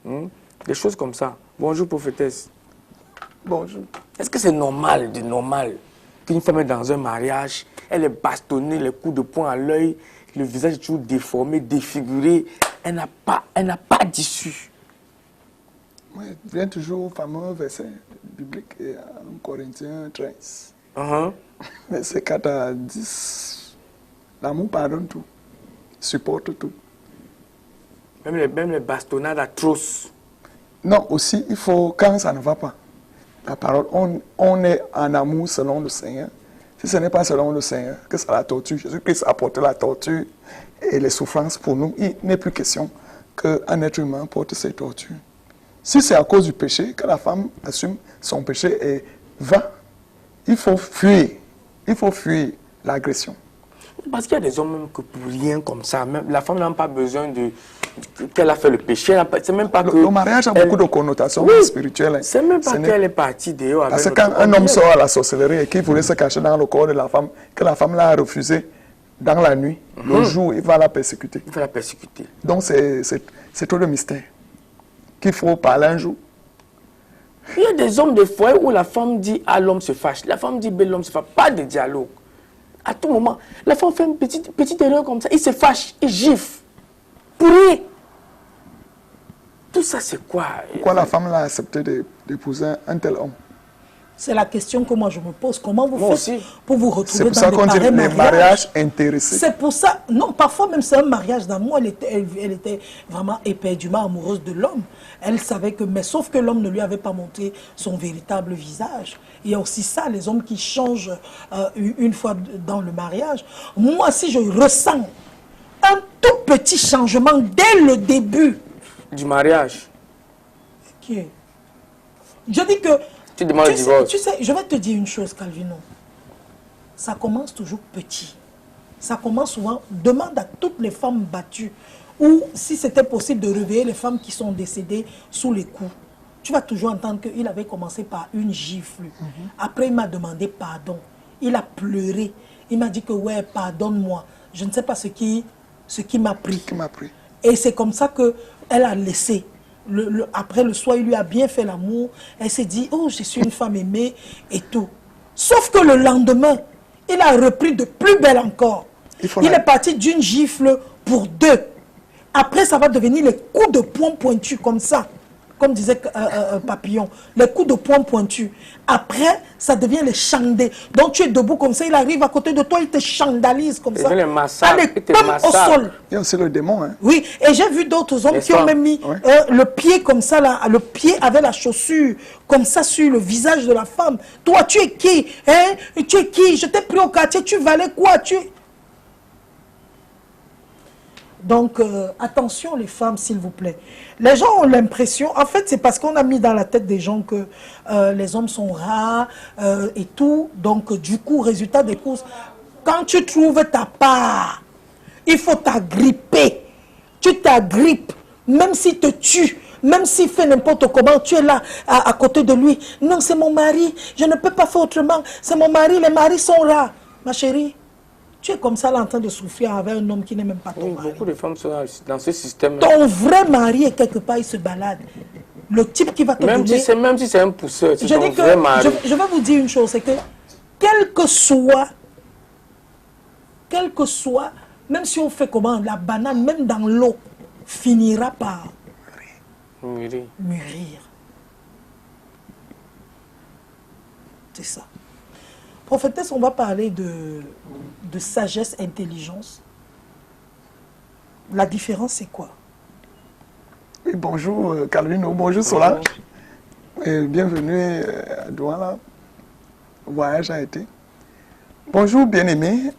Des choses comme ça. Bonjour, prophétesse. Bonjour. Est-ce que c'est normal qu'une femme est dans un mariage, elle est bastonnée, les coups de poing à l'œil, le visage est toujours déformé, défiguré, elle n'a pas d'issue? Oui, vient toujours au fameux verset biblique en Corinthiens 13. Verset 4 à 10. L'amour pardonne tout, supporte tout. Même les bastonnades atroces. Non, aussi, il faut, quand ça ne va pas, la parole, on est en amour selon le Seigneur. Si ce n'est pas selon le Seigneur, que c'est la torture, Jésus-Christ a apporté la torture et les souffrances pour nous. Il n'est plus question qu'un être humain porte ces tortures. Si c'est à cause du péché que la femme assume son péché et va, il faut fuir l'agression. Parce qu'il y a des hommes même que pour rien comme ça, même, la femme n'a pas besoin qu'elle a fait le péché. C'est même pas le mariage a beaucoup de connotations spirituelles. C'est même pas qu'elle est partie dehors. Parce que quand un homme sort à la sorcellerie et qu'il voulait se cacher dans le corps de la femme, que la femme l'a refusé dans la nuit, le jour, il va la persécuter. Il va la persécuter. Donc c'est trop de mystère qu'il faut parler un jour. Il y a des hommes de foyer où la femme dit A, l'homme se fâche. La femme dit B, l'homme se fâche. Pas de dialogue. À tout moment, la femme fait une petite erreur comme ça. Il se fâche, il gifle. Pour rien. Tout ça, c'est quoi? Pourquoi la femme l'a accepté d'épouser un tel homme? C'est la question que moi je me pose. Comment vous faites aussi pour vous retrouver dans des pareils mariages intéressés? C'est pour ça. Non, parfois même c'est un mariage d'amour. Elle était vraiment éperdument amoureuse de l'homme. Elle savait que, mais sauf que l'homme ne lui avait pas montré son véritable visage. Il y a aussi ça, les hommes qui changent une fois dans le mariage. Moi, si je ressens un tout petit changement dès le début du mariage, je dis que tu demandes le divorce. Tu sais, je vais te dire une chose, Calvino. Ça commence toujours petit. Ça commence souvent. Demande à toutes les femmes battues, ou si c'était possible de réveiller les femmes qui sont décédées sous les coups. Tu vas toujours entendre qu'il avait commencé par une gifle. Après, il m'a demandé pardon. Il a pleuré. Il m'a dit que, ouais, pardonne-moi. Je ne sais pas ce qui m'a pris. Et c'est comme ça qu'elle a laissé. Après le soir, il lui a bien fait l'amour. Elle s'est dit, oh, je suis une femme aimée et tout. Sauf que le lendemain, il a repris de plus belle encore. Il est parti d'une gifle pour deux. Après, ça va devenir les coups de poing pointus comme ça. Comme disait Papillon, les coups de poing pointus. Après, ça devient les chandés. Donc tu es debout comme ça, il arrive à côté de toi, il te chandalise comme ça. Les massacres, au sol. Il y a aussi le démon. Hein. Oui, et j'ai vu d'autres hommes qui ont même mis le pied comme ça, là, le pied avec la chaussure, comme ça sur le visage de la femme. Toi, tu es qui, hein? Tu es qui? Je t'ai pris au quartier, tu valais quoi? Donc, attention les femmes, s'il vous plaît. Les gens ont l'impression, en fait, c'est parce qu'on a mis dans la tête des gens que les hommes sont rares et tout. Donc, du coup, résultat des courses, quand tu trouves ta part, il faut t'agripper. Tu t'agrippes, même s'il te tue, même s'il fait n'importe comment, tu es là à côté de lui. Non, c'est mon mari, je ne peux pas faire autrement. C'est mon mari, les maris sont rares. Ma chérie, tu es comme ça là en train de souffrir avec un homme qui n'est même pas ton mari. Beaucoup de femmes sont dans ce système. Ton vrai mari est quelque part, il se balade. Le type qui va te donner... Même si c'est un pousseur, c'est ton vrai mari. Je vais vous dire une chose, c'est que quel que soit, même si on fait comment, la banane, même dans l'eau, finira par mûrir. C'est ça. Prophétesse, on va parler de sagesse, intelligence. La différence, c'est quoi? Oui, bonjour Calvino, bonjour Solange. Et bienvenue à Douala. Le voyage a été. Bonjour bien-aimés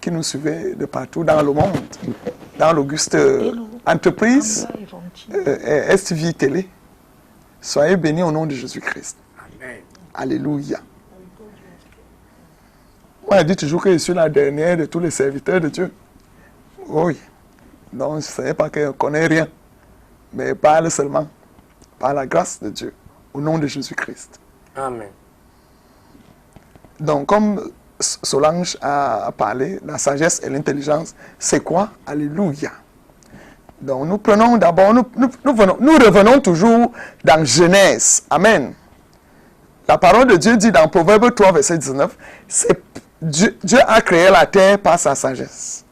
qui nous suivez de partout dans le monde, dans l'auguste entreprise STV Télé. Soyez bénis au nom de Jésus-Christ. Amen. Alléluia. Moi, je dis toujours que je suis la dernière de tous les serviteurs de Dieu. Oui. Donc, je ne savais pas que je ne connais rien. Mais parle seulement. Par la grâce de Dieu. Au nom de Jésus-Christ. Amen. Donc, comme Solange a parlé, la sagesse et l'intelligence, c'est quoi? Alléluia. Donc nous prenons d'abord, nous revenons toujours dans Genèse. Amen. La parole de Dieu dit dans Proverbe 3, verset 19, Dieu a créé la terre par sa sagesse.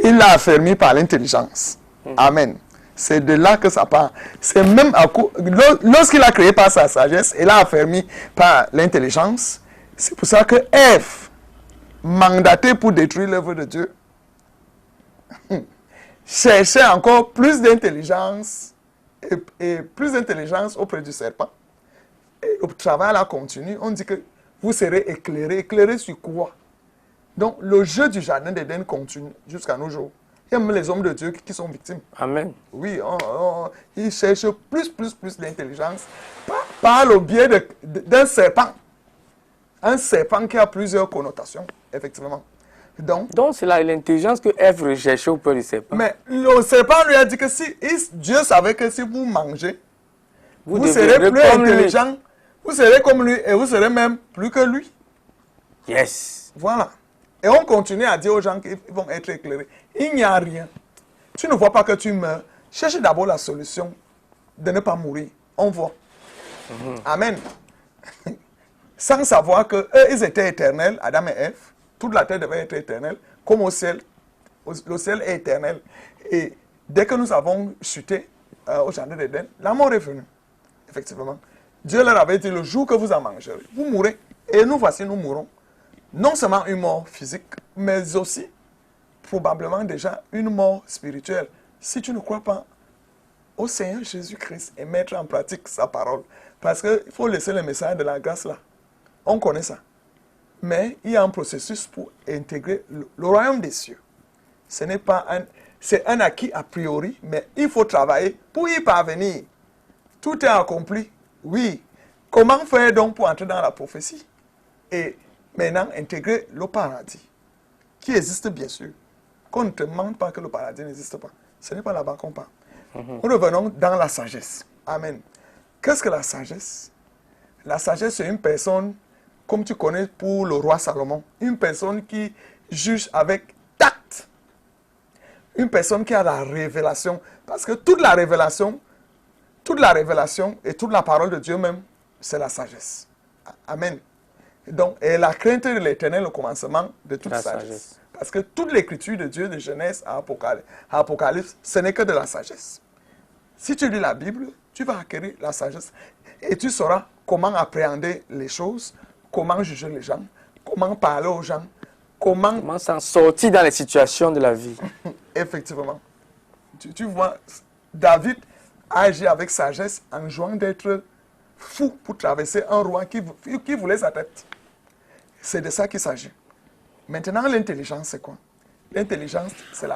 Il l'a affermi par l'intelligence. Amen. C'est de là que ça part. C'est même lorsqu'il a créé par sa sagesse, il l'a affermi par l'intelligence. C'est pour ça que Ève, mandatée pour détruire l'œuvre de Dieu, cherchait encore plus d'intelligence et plus d'intelligence auprès du serpent. Et le travail là continue. On dit que vous serez éclairés. Éclairés sur quoi? Donc le jeu du jardin d'Éden continue jusqu'à nos jours. Il y a même les hommes de Dieu qui sont victimes. Amen. Oui, ils cherchent plus d'intelligence par le biais d'un serpent. Un serpent qui a plusieurs connotations, effectivement. Donc c'est l'intelligence que Ève recherchait auprès du serpent. Mais le serpent lui a dit que Dieu savait que si vous mangez, vous serez plus intelligent, vous serez comme lui et vous serez même plus que lui. Yes. Voilà. Et on continue à dire aux gens qu'ils vont être éclairés. Il n'y a rien. Tu ne vois pas que tu meurs. Cherche d'abord la solution de ne pas mourir. On voit. Amen. Sans savoir qu'eux, ils étaient éternels, Adam et Ève. Toute la terre devait être éternelle, comme au ciel. Le ciel est éternel. Et dès que nous avons chuté au jardin d'Éden, la mort est venue. Effectivement. Dieu leur avait dit, le jour que vous en mangerez, vous mourrez. Et nous voici, nous mourrons. Non seulement une mort physique, mais aussi probablement déjà une mort spirituelle. Si tu ne crois pas au Seigneur Jésus-Christ et mettre en pratique sa parole. Parce qu'il faut laisser le message de la grâce là. On connaît ça. Mais il y a un processus pour intégrer le royaume des cieux. Ce n'est pas c'est un acquis a priori, mais il faut travailler pour y parvenir. Tout est accompli. Oui. Comment faire donc pour entrer dans la prophétie? Et maintenant, intégrer le paradis, qui existe bien sûr. Qu'on ne te demande pas que le paradis n'existe pas. Ce n'est pas là-bas qu'on parle. Revenons dans la sagesse. Amen. Qu'est-ce que la sagesse? La sagesse, c'est une personne, comme tu connais pour le roi Salomon, une personne qui juge avec tact. Une personne qui a la révélation. Parce que toute la révélation et toute la parole de Dieu même, c'est la sagesse. Amen. Donc, et la crainte de l'Éternel, le commencement de toute sagesse. Parce que toute l'écriture de Dieu, de Genèse à Apocalypse, ce n'est que de la sagesse. Si tu lis la Bible, tu vas acquérir la sagesse. Et tu sauras comment appréhender les choses, comment juger les gens, comment parler aux gens, comment s'en sortir dans les situations de la vie. Effectivement. Tu vois, David a agi avec sagesse en jouant d'être fou pour traverser un roi qui voulait sa tête. C'est de ça qu'il s'agit. Maintenant, l'intelligence, c'est quoi? L'intelligence, c'est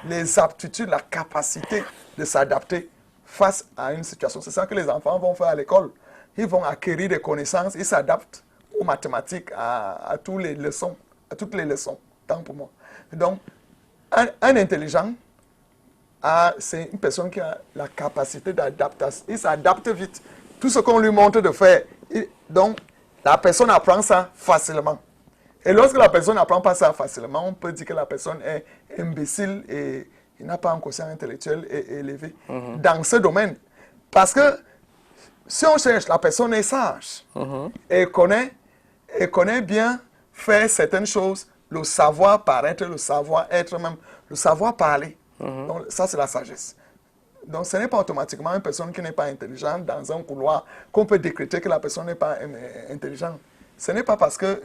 les aptitudes, la capacité de s'adapter face à une situation. C'est ça que les enfants vont faire à l'école. Ils vont acquérir des connaissances, ils s'adaptent aux mathématiques, à toutes les leçons. Tant pour moi. Donc, un intelligent, c'est une personne qui a la capacité d'adaptation. Il s'adapte vite. Tout ce qu'on lui montre de faire. Donc, la personne apprend ça facilement. Et lorsque la personne n'apprend pas ça facilement, on peut dire que la personne est imbécile et il n'a pas un quotient intellectuel élevé dans ce domaine. Parce que si on cherche, la personne est sage et connaît bien faire certaines choses, le savoir paraître, le savoir être même, le savoir parler. Donc ça, c'est la sagesse. Donc ce n'est pas automatiquement une personne qui n'est pas intelligente dans un couloir qu'on peut décréter que la personne n'est pas intelligente. Ce n'est pas parce que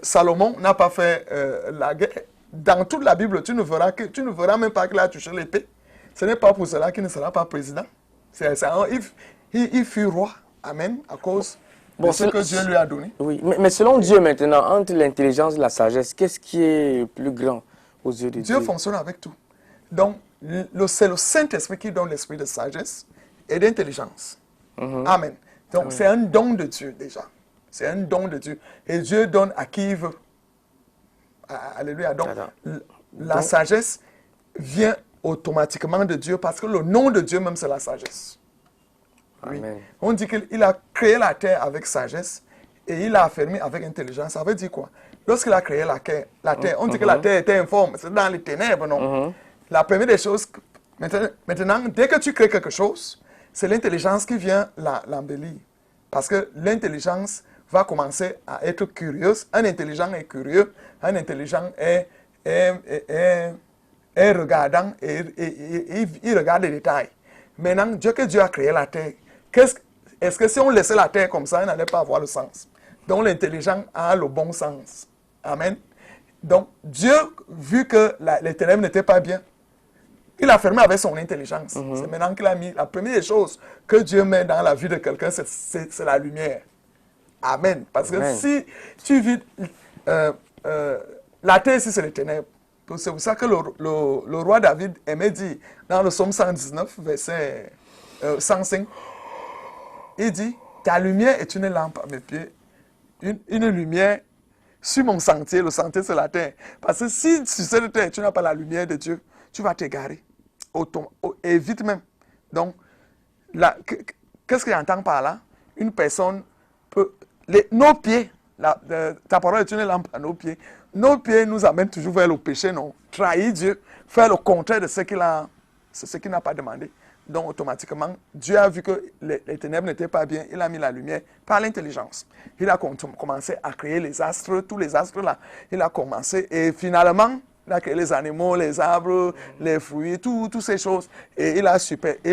Salomon n'a pas fait la guerre. Dans toute la Bible, tu ne verras même pas qu'il a touché l'épée. Ce n'est pas pour cela qu'il ne sera pas président. Il fut roi. Amen. À cause de ce que Dieu lui a donné. Oui, mais selon Dieu maintenant, entre l'intelligence et la sagesse, qu'est-ce qui est plus grand aux yeux de Dieu? Dieu fonctionne avec tout. Donc, c'est le Saint-Esprit qui donne l'esprit de sagesse et d'intelligence. Amen. Donc, c'est un don de Dieu déjà. C'est un don de Dieu. Et Dieu donne à qui il veut. Alléluia. Donc, la sagesse vient automatiquement de Dieu parce que le nom de Dieu même, c'est la sagesse. Oui. Amen. On dit qu'il a créé la terre avec sagesse et il l'a affermi avec intelligence. Ça veut dire quoi? Lorsqu'il a créé la terre, on dit que la terre était informe. C'est dans les ténèbres, non? la première des choses, maintenant, dès que tu crées quelque chose, c'est l'intelligence qui vient l'embellir. Parce que l'intelligence va commencer à être curieuse. Un intelligent est curieux, un intelligent est regardant et il regarde les détails. Maintenant, Dieu a créé la terre. Est-ce que si on laissait la terre comme ça, elle n'allait pas avoir le sens? Donc l'intelligent a le bon sens. Amen. Donc Dieu, vu que les ténèbres n'étaient pas bien, il a fermé avec son intelligence. C'est maintenant qu'il a mis la première des choses que Dieu met dans la vie de quelqu'un, c'est la lumière. Amen. Parce que si tu vis... la terre ici, c'est les ténèbres. C'est pour ça que le roi David aimait dire, dans le psaume 119, verset 105, il dit, ta lumière est une lampe à mes pieds, une lumière sur mon sentier. Le sentier, c'est la terre. Parce que si sur cette terre, tu n'as pas la lumière de Dieu, tu vas t'égarer. Et vite même. Donc, qu'est-ce que j'entends par là? Une personne peut... nos pieds, ta parole est une lampe à nos pieds. Nos pieds nous amènent toujours vers le péché, non? Trahir Dieu, faire le contraire de ce qu'il n'a pas demandé. Donc, automatiquement, Dieu a vu que les ténèbres n'étaient pas bien. Il a mis la lumière par l'intelligence. Il a commencé à créer les astres, tous les astres là. Il a commencé et finalement, il a créé les animaux, les arbres, les fruits, toutes ces choses. Et il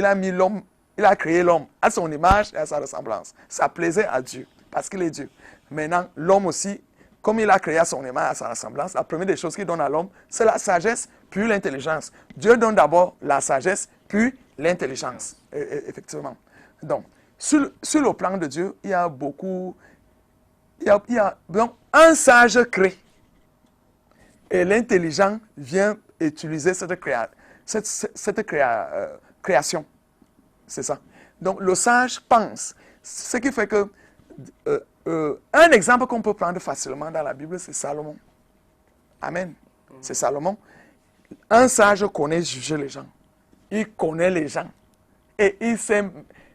a mis l'homme, il a créé l'homme à son image et à sa ressemblance. Ça plaisait à Dieu, parce qu'il est Dieu. Maintenant, l'homme aussi, comme il a créé à son image, à sa ressemblance, la première des choses qu'il donne à l'homme, c'est la sagesse, puis l'intelligence. Dieu donne d'abord la sagesse, puis l'intelligence, effectivement. Donc, sur le plan de Dieu, il y a beaucoup... donc, un sage crée. Et l'intelligent vient utiliser cette création. C'est ça. Donc, le sage pense. Ce qui fait que... un exemple qu'on peut prendre facilement dans la Bible, c'est Salomon. Amen. C'est Salomon. Un sage connaît juger les gens. Il connaît les gens. Et il sait,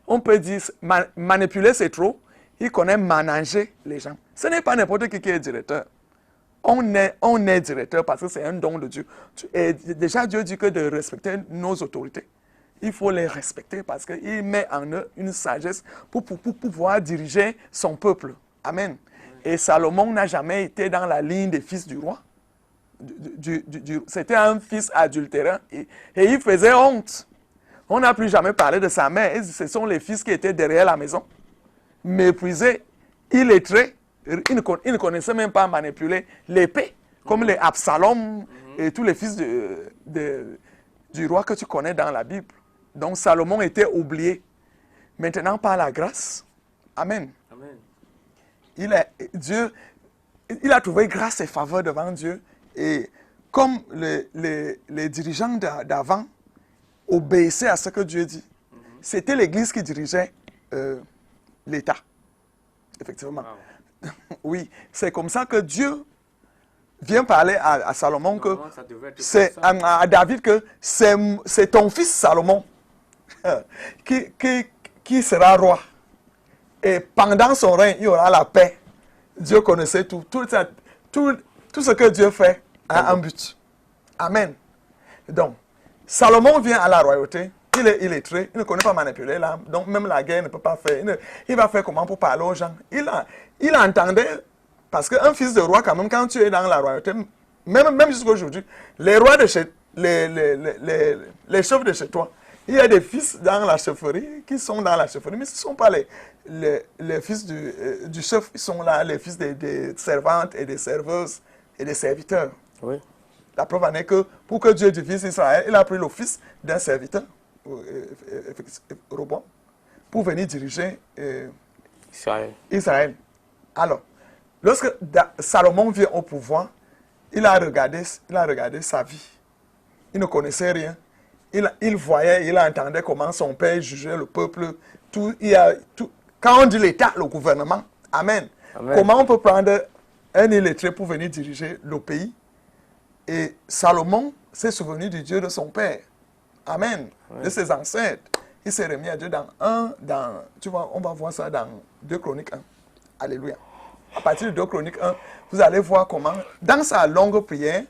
on peut dire, manipuler c'est trop. Il connaît manager les gens. Ce n'est pas n'importe qui est directeur. On est directeur parce que c'est un don de Dieu. Et déjà, Dieu dit que de respecter nos autorités. Il faut les respecter parce qu'il met en eux une sagesse pour pouvoir diriger son peuple. Amen. Et Salomon n'a jamais été dans la ligne des fils du roi. C'était un fils adultérant et il faisait honte. On n'a plus jamais parlé de sa mère. Ce sont les fils qui étaient derrière la maison. Méprisés, illettrés. Il ne connaissait même pas manipuler l'épée, comme les Absalom et tous les fils du roi que tu connais dans la Bible. Donc Salomon était oublié. Maintenant, par la grâce, Amen. Amen. Il a trouvé grâce et faveur devant Dieu. Et comme les dirigeants d'avant obéissaient à ce que Dieu dit, c'était l'Église qui dirigeait l'État. Effectivement. Wow. Oui, c'est comme ça que Dieu vient parler à Salomon, à David, que c'est ton fils Salomon qui sera roi. Et pendant son règne, il y aura la paix. Dieu connaissait tout. Tout ce que Dieu fait a un but. Amen. Donc, Salomon vient à la royauté. Il est illettré, il ne connaît pas manipuler l'âme, donc même la guerre ne peut pas faire. Il va faire comment pour parler aux gens? Il entendait, parce qu'un fils de roi, quand même, quand tu es dans la royauté, même jusqu'à aujourd'hui, les rois de chez, les chefs de chez toi, il y a des fils dans la chefferie qui sont dans la chefferie, mais ce ne sont pas les fils du chef, ils sont là, les fils des servantes et des serveuses et des serviteurs. Oui. La preuve en est que pour que Dieu divise Israël, il a pris le fils d'un serviteur. Robot, pour venir diriger Israël. Alors, lorsque Salomon vient au pouvoir, il a regardé sa vie. Il ne connaissait rien. Il voyait, il entendait comment son père jugeait le peuple. Quand on dit l'État, le gouvernement, Amen. Amen. Comment on peut prendre un illettré pour venir diriger le pays? Et Salomon s'est souvenu du Dieu de son père. Amen. Ouais. De ses ancêtres. Il s'est remis à Dieu tu vois, on va voir ça dans 2 Chroniques 1. Alléluia. À partir de 2 Chroniques 1, vous allez voir comment, dans sa longue prière,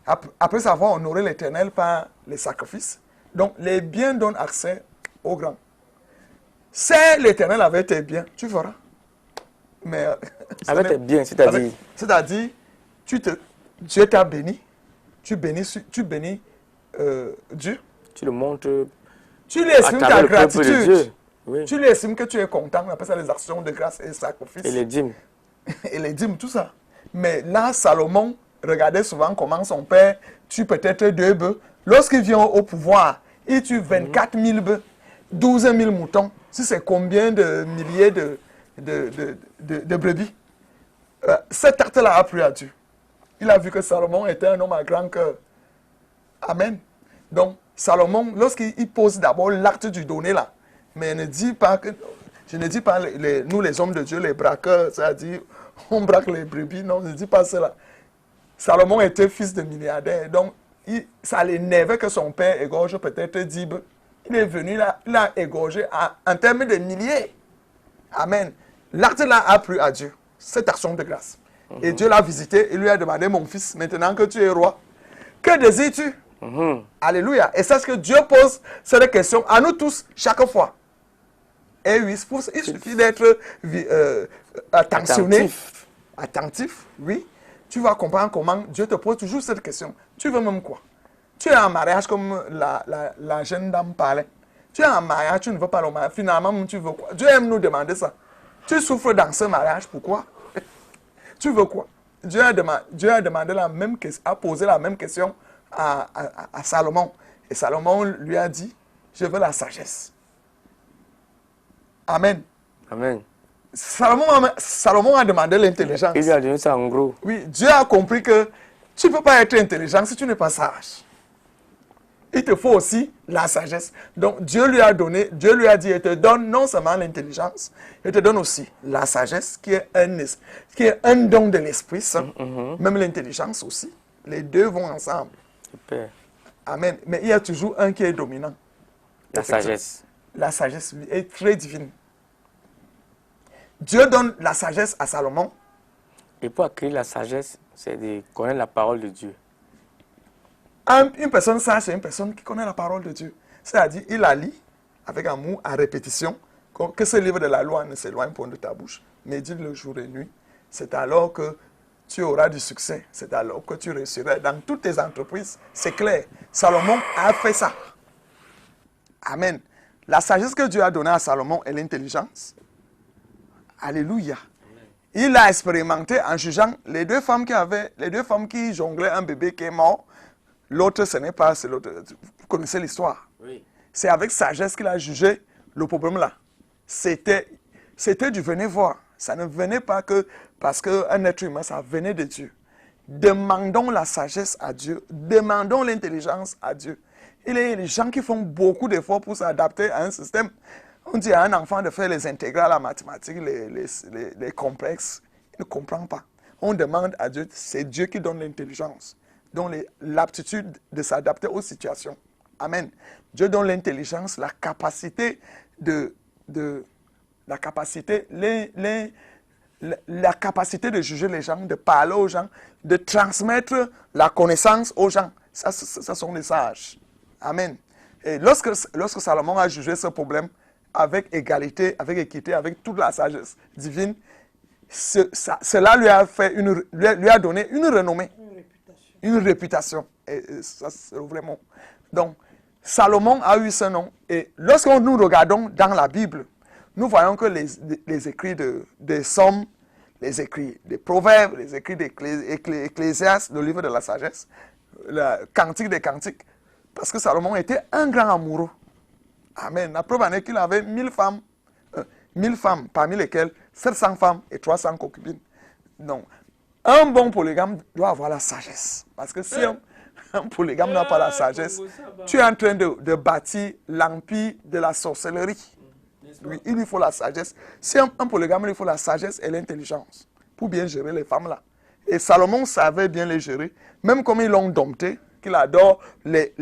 Après avoir honoré l'Éternel par les sacrifices, donc les biens donnent accès aux grands. Si l'Éternel avait tes biens, tu feras. Mais Avec tes biens, c'est-à-dire? C'est-à-dire, Dieu t'a béni, tu bénis Dieu. Tu le montres Tu lui à estimes ta travers le peuple de gratitude. Dieu. Oui. Tu lui estimes que tu es content, on appelle ça les actions de grâce et sacrifices. Et les dîmes. Et les dîmes, tout ça. Mais là, Salomon regardait souvent comment son père tue peut-être 2 bœufs. Lorsqu'il vient au pouvoir, il tue 24 000 bœufs, 12 000 moutons. Si c'est combien de milliers de brebis. Cet acte-là a plu à Dieu. Il a vu que Salomon était un homme à grand cœur. Amen. Donc, Salomon, lorsqu'il pose d'abord l'acte du donner là, mais ne dit pas que, je ne dis pas nous les hommes de Dieu, les braqueurs, c'est-à-dire on braque les brebis, non, je ne dis pas cela. Salomon était fils de milliardaire, donc ça l'énervait que son père égorge peut-être 10 bœufs. Il est venu là, il a égorgé en termes de milliers. Amen. L'acte là a plu à Dieu, cette action de grâce. Et Dieu l'a visité, il lui a demandé, mon fils, maintenant que tu es roi, que désires-tu? Alléluia. Et c'est ce que Dieu pose cette question à nous tous chaque fois. Et oui, il suffit d'être attentionné, attentif, oui. Tu vas comprendre comment Dieu te pose toujours cette question. Tu veux même quoi? Tu es en mariage comme la jeune dame parlait. Tu es en mariage, tu ne veux pas le mariage. Finalement, tu veux quoi? Dieu aime nous demander ça. Tu souffres dans ce mariage, pourquoi? Tu veux quoi? Dieu a demandé la même question, a posé la même question à Salomon. Et Salomon lui a dit, je veux la sagesse. Amen. Amen. Salomon a demandé l'intelligence. Il lui a donné ça en gros. Oui, Dieu a compris que tu ne peux pas être intelligent si tu n'es pas sage. Il te faut aussi la sagesse. Donc Dieu lui a dit, il te donne non seulement l'intelligence, il te donne aussi la sagesse qui est un don de l'Esprit Saint, même l'intelligence aussi. Les deux vont ensemble. Super. Amen. Mais il y a toujours un qui est dominant. La sagesse. La sagesse est très divine. Dieu donne la sagesse à Salomon. Et pour acquérir la sagesse, c'est de connaître la parole de Dieu. Une personne sage, c'est une personne qui connaît la parole de Dieu. C'est-à-dire, il la lit avec amour, à répétition, que ce livre de la loi ne s'éloigne point de ta bouche. Médite le jour et nuit. C'est alors que tu auras du succès. C'est alors que tu réussiras dans toutes tes entreprises. C'est clair. Salomon a fait ça. Amen. La sagesse que Dieu a donnée à Salomon est l'intelligence. Alléluia. Il a expérimenté en jugeant les deux femmes qui jonglaient un bébé qui est mort. L'autre, ce n'est pas, c'est l'autre. Vous connaissez l'histoire. Oui. C'est avec sagesse qu'il a jugé le problème là. C'était du venez voir. Ça ne venait pas que parce qu'un être humain, ça venait de Dieu. Demandons la sagesse à Dieu. Demandons l'intelligence à Dieu. Il y a des gens qui font beaucoup d'efforts pour s'adapter à un système. On dit à un enfant de faire les intégrales en mathématiques, les complexes. Il ne comprend pas. On demande à Dieu, c'est Dieu qui donne l'intelligence, donne l'aptitude de s'adapter aux situations. Amen. Dieu donne l'intelligence, la capacité la capacité de juger les gens, de parler aux gens, de transmettre la connaissance aux gens. Ça sont les sages. Amen. Et lorsque Salomon a jugé ce problème avec égalité, avec équité, avec toute la sagesse divine, cela lui a donné une renommée, une réputation. Et ça, c'est vraiment. Donc, Salomon a eu ce nom. Et lorsque nous regardons dans la Bible, nous voyons que les écrits des Psaumes, les écrits des Proverbes, les écrits d'Ecclésiaste, le livre de la sagesse, le Cantique des Cantiques, parce que Salomon était un grand amoureux. Amen. La preuve en est qu'il avait 1000 femmes, parmi lesquelles 700 femmes et 300 concubines. Donc, un bon polygame doit avoir la sagesse. Parce que si un polygame n'a pas la sagesse, tu es en train de bâtir l'empire de la sorcellerie. Oui, il lui faut la sagesse. Si un polygame, il lui faut la sagesse et l'intelligence pour bien gérer les femmes-là. Et Salomon savait bien les gérer, même comme ils l'ont dompté, qu'il adore les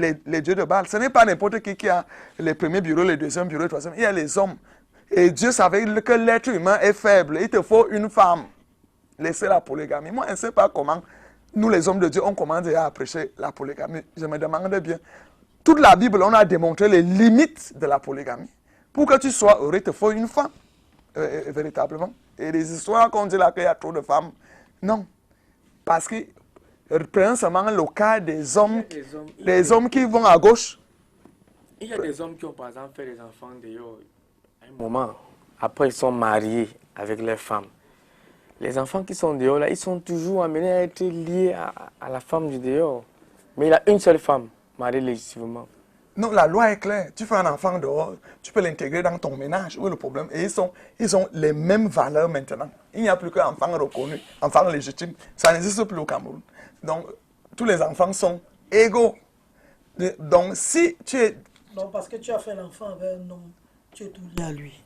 dieux de Baal. Ce n'est pas n'importe qui a les premiers bureaux, les deuxièmes bureaux, les troisièmes. Il y a les hommes. Et Dieu savait que l'être humain est faible. Il te faut une femme. Laissez la polygamie. Moi, je ne sais pas comment nous les hommes de Dieu, on commence déjà à prêcher la polygamie. Je me demande bien, toute la Bible, on a démontré les limites de la polygamie. Pour que tu sois heureux, il te faut une femme, véritablement. Et les histoires qu'on dit là qu'il y a trop de femmes, non. Parce que, prenons seulement le cas des hommes qui vont à gauche. Il y a des hommes qui ont par exemple fait des enfants dehors. À un moment, après ils sont mariés avec leurs femmes. Les enfants qui sont dehors, là, ils sont toujours amenés à être liés à la femme du dehors. Mais il a une seule femme, mariée légitimement. Non, la loi est claire. Tu fais un enfant dehors, tu peux l'intégrer dans ton ménage. Où est le problème? Et ils ont les mêmes valeurs maintenant. Il n'y a plus qu'un enfant reconnu, enfant légitime. Ça n'existe plus au Cameroun. Donc, tous les enfants sont égaux. Donc, si tu es... Non, parce que tu as fait l'enfant avec un homme, tu es tout lié à lui.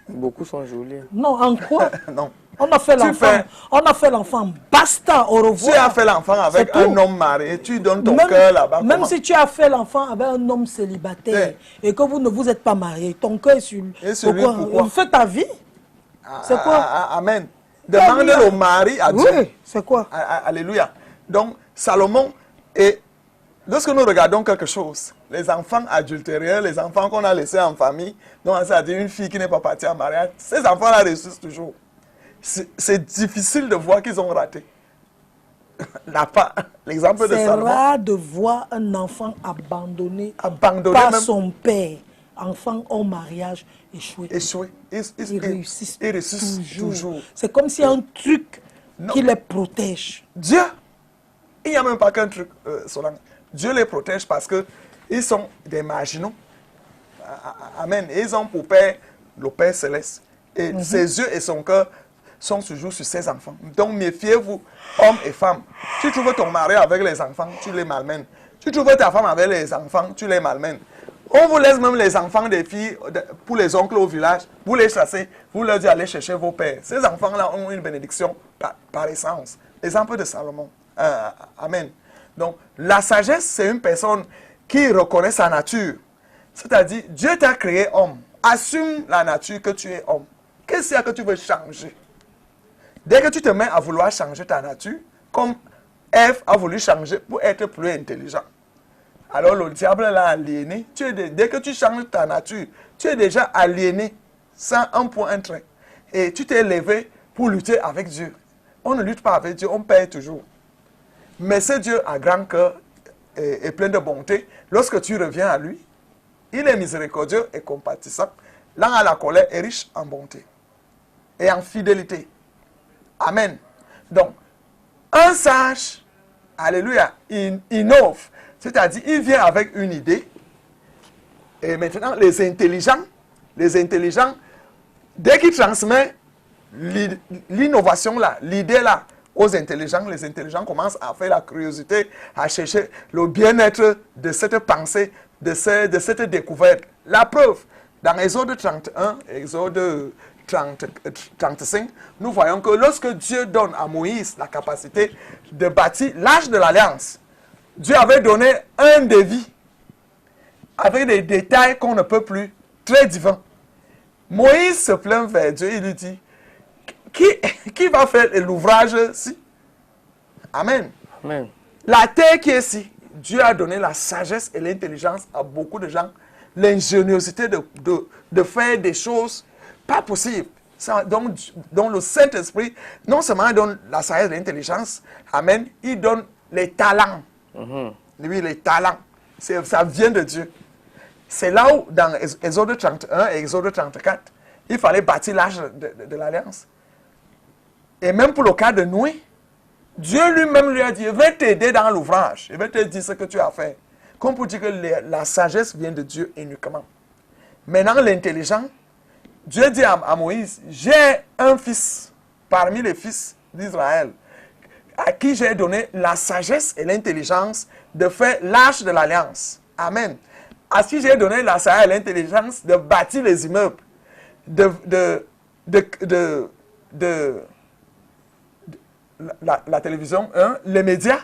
Beaucoup sont jolis. Non, en quoi? Non. On a fait l'enfant. On a fait l'enfant. Basta, au revoir. Tu as fait l'enfant avec un homme marié, tu donnes ton cœur là-bas. Même si tu as fait l'enfant avec un homme célibataire et que vous ne vous êtes pas marié, ton cœur est sur lui. Pourquoi? Fais ta vie. C'est quoi? Amen. Demande au mari à Dieu. Oui, c'est quoi? Alléluia. Donc, Salomon, et lorsque nous regardons quelque chose, les enfants adultérieurs, les enfants qu'on a laissés en famille, donc c'est-à-dire une fille qui n'est pas partie en mariage, ces enfants-là réussissent toujours. C'est difficile de voir qu'ils ont raté. L'exemple de Salomon. C'est rare de voir un enfant abandonné par même son père. Enfant en mariage échoué. Ils réussissent toujours. C'est comme s'il y a un truc qui les protège. Dieu, il n'y a même pas qu'un truc, Solange. Dieu les protège parce qu'ils sont des marginaux. Amen. Et ils ont pour père le Père céleste. Et ses yeux et son cœur sont toujours sur ses enfants. Donc méfiez-vous, hommes et femmes. Tu trouves ton mari avec les enfants, tu les malmènes. Tu trouves ta femme avec les enfants, tu les malmènes. On vous laisse même les enfants des filles pour les oncles au village. Vous les chassez, vous leur dites allez chercher vos pères. Ces enfants-là ont une bénédiction par essence. Exemple de Salomon. Amen. Donc la sagesse, c'est une personne qui reconnaît sa nature. C'est-à-dire, Dieu t'a créé homme. Assume la nature que tu es homme. Qu'est-ce qu'il y a que tu veux changer? Dès que tu te mets à vouloir changer ta nature, comme Ève a voulu changer pour être plus intelligent. Alors le diable l'a aliéné. Dès que tu changes ta nature, tu es déjà aliéné sans un point, un trait. Et tu t'es levé pour lutter avec Dieu. On ne lutte pas avec Dieu, on perd toujours. Mais ce Dieu a grand cœur et plein de bonté. Lorsque tu reviens à lui, il est miséricordieux et compatissant. Lent à la colère et riche en bonté et en fidélité. Amen. Donc, un sage, alléluia, il innove. C'est-à-dire, il vient avec une idée. Et maintenant, les intelligents, dès qu'ils transmettent l'innovation là, l'idée là, aux intelligents, les intelligents commencent à faire la curiosité, à chercher le bien-être de cette pensée, de cette découverte. La preuve, dans Exode 31, Exode 35, nous voyons que lorsque Dieu donne à Moïse la capacité de bâtir l'Arche de l'Alliance, Dieu avait donné un devis avec des détails qu'on ne peut plus, très divins. Moïse se plaint vers Dieu, il lui dit, qui va faire l'ouvrage-ci? Amen. Amen. La terre qui est ici, Dieu a donné la sagesse et l'intelligence à beaucoup de gens, l'ingéniosité de faire des choses pas possibles. Donc le Saint-Esprit, non seulement il donne la sagesse et l'intelligence, amen, il donne les talents. Oui, les talents. Ça vient de Dieu. C'est là où, dans Exode 31 et Exode 34, il fallait bâtir l'Arche de l'Alliance. Et même pour le cas de Noé, Dieu lui-même lui a dit, je vais t'aider dans l'ouvrage, je vais te dire ce que tu as fait. Comme pour dire que la sagesse vient de Dieu uniquement. Maintenant, l'intelligent, Dieu dit à Moïse, j'ai un fils parmi les fils d'Israël, à qui j'ai donné la sagesse et l'intelligence de faire l'Arche de l'Alliance. Amen. À qui j'ai donné la sagesse et l'intelligence de bâtir les immeubles, la télévision, les médias.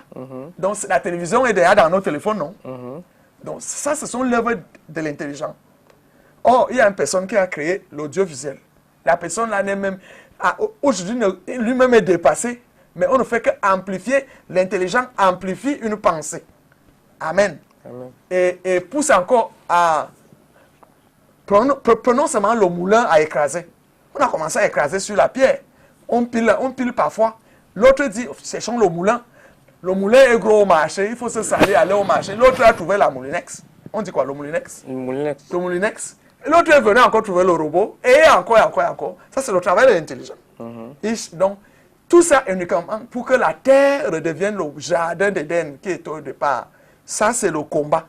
Donc la télévision est déjà dans nos téléphones, non? Donc ça, ce sont l'œuvre de l'intelligent. Or, il y a une personne qui a créé l'audiovisuel. La personne là, aujourd'hui, lui-même est dépassée Mais on ne fait qu'amplifier. L'intelligence amplifie une pensée. Amen. Amen. Et pousse encore à... Prenons seulement le moulin à écraser. On a commencé à écraser sur la pierre. On pile parfois. L'autre dit, cherchons le moulin. Le moulin est gros au marché, il faut se salir, aller au marché. L'autre a trouvé la moulinex. On dit quoi, le moulinex? Le moulinex. Le moulinex. L'autre est venu encore trouver le robot. Et encore. Ça, c'est le travail de l'intelligence. Donc, tout ça uniquement pour que la terre redevienne le jardin d'Éden qui est au départ. Ça, c'est le combat.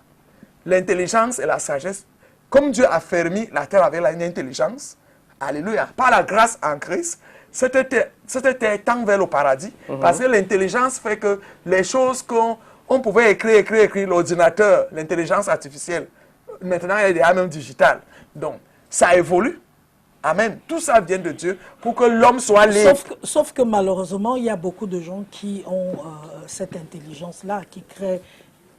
L'intelligence et la sagesse. Comme Dieu a fermé la terre avec l'intelligence, alléluia, par la grâce en Christ, cette terre tend vers le paradis. Parce que l'intelligence fait que les choses qu'on pouvait écrire, l'ordinateur, l'intelligence artificielle, maintenant il y a des même digitales. Donc, ça évolue. Amen. Tout ça vient de Dieu pour que l'homme soit libre. Sauf que malheureusement, il y a beaucoup de gens qui ont cette intelligence-là, qui créent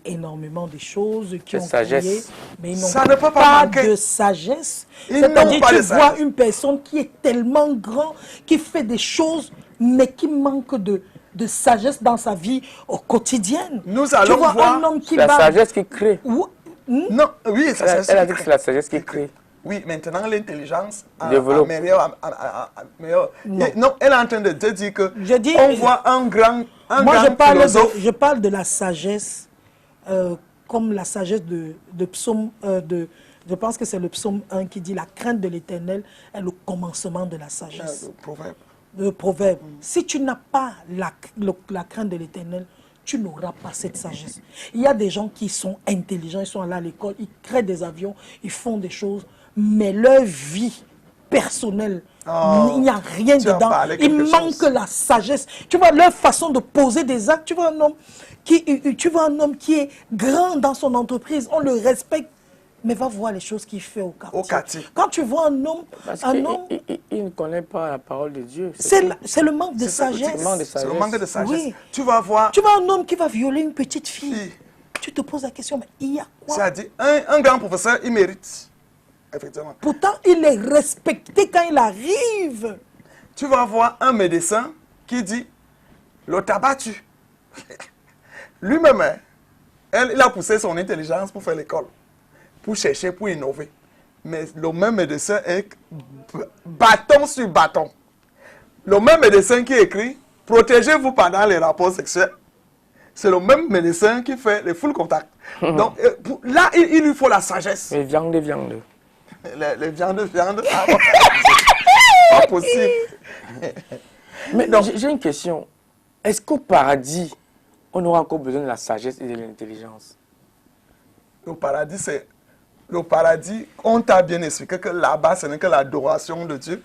énormément de choses, qui ont créé, mais ils n'ont pas de sagesse. C'est-à-dire, tu vois une personne qui est tellement grande, qui fait des choses, mais qui manque de sagesse dans sa vie au quotidien. Nous allons voir un homme qui la sagesse qui crée. Non, oui, elle a dit que c'est la sagesse qui crée. Oui, maintenant l'intelligence développe. Non, elle est en train de te dire que on voit un grand philosophe. Je parle de la sagesse comme la sagesse de psaume je pense que c'est le psaume 1 qui dit la crainte de l'Éternel est le commencement de la sagesse. Le proverbe. Si tu n'as pas la crainte de l'Éternel, tu n'auras pas cette sagesse. Il y a des gens qui sont intelligents, ils sont allés à l'école, ils créent des avions, ils font des choses, mais leur vie personnelle, il n'y a rien dedans. Il manque la sagesse. Tu vois, leur façon de poser des actes, tu vois un homme qui est grand dans son entreprise, on le respecte, mais va voir les choses qu'il fait au quartier. Quand tu vois un homme... Il ne connaît pas la parole de Dieu. C'est le manque de sagesse. C'est le manque de sagesse. Oui. Tu vas voir... Tu vois un homme qui va violer une petite fille. Tu te poses la question, mais il y a quoi? C'est-à-dire, un grand professeur, il mérite. Effectivement. Pourtant, il est respecté quand il arrive. Tu vas voir un médecin qui dit, le tabac tue. Lui-même, il a poussé son intelligence pour faire l'école, pour chercher, pour innover. Mais le même médecin est bâton sur bâton. Le même médecin qui écrit, protégez-vous pendant les rapports sexuels. C'est le même médecin qui fait les full contact. Donc là, il lui faut la sagesse. Les viandes. Les viandes. Pas possible. Mais j'ai une question. Est-ce qu'au paradis, on aura encore besoin de la sagesse et de l'intelligence? Le paradis, on t'a bien expliqué que là-bas, ce n'est que l'adoration de Dieu.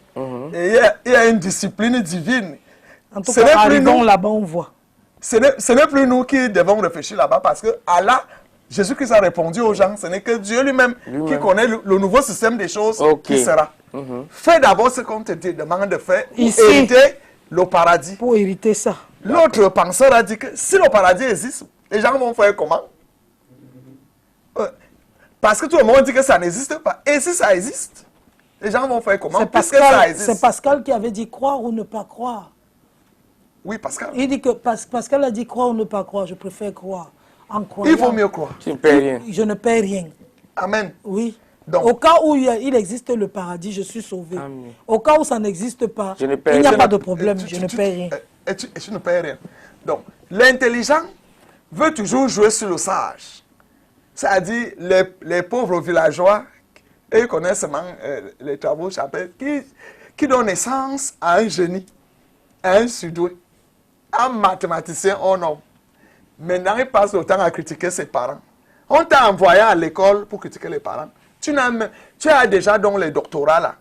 Et il y a une discipline divine. En tout cas, arrivons là-bas, on voit. Ce n'est plus nous qui devons réfléchir là-bas parce que Allah, Jésus-Christ a répondu aux gens, ce n'est que Dieu lui-même qui connaît le nouveau système des choses qui sera. Fais d'abord ce qu'on te demande de faire pour hériter le paradis. Pour hériter ça. L'autre penseur a dit que si le paradis existe, les gens vont faire comment? Parce que tout le monde dit que ça n'existe pas. Et si ça existe, les gens vont faire comment? C'est Pascal qui avait dit croire ou ne pas croire. Oui, Pascal. Il dit que Pascal a dit croire ou ne pas croire. Je préfère croire. En croyant, il vaut mieux croire. Je ne perds rien. Je ne perds rien. Amen. Oui. Donc, au cas où il existe le paradis, je suis sauvé. Amen. Au cas où ça n'existe pas, il n'y a pas de problème. Je ne perds rien. Et tu ne perds rien. Donc, l'intelligent veut toujours jouer sur le sage. C'est-à-dire, les pauvres villageois, ils connaissent seulement les travaux chapettes, qui donnent naissance à un génie, à un surdoué, un mathématicien en homme. Maintenant, il passe le temps à critiquer ses parents. On t'a envoyé à l'école pour critiquer les parents. Tu as déjà donc les doctorats là.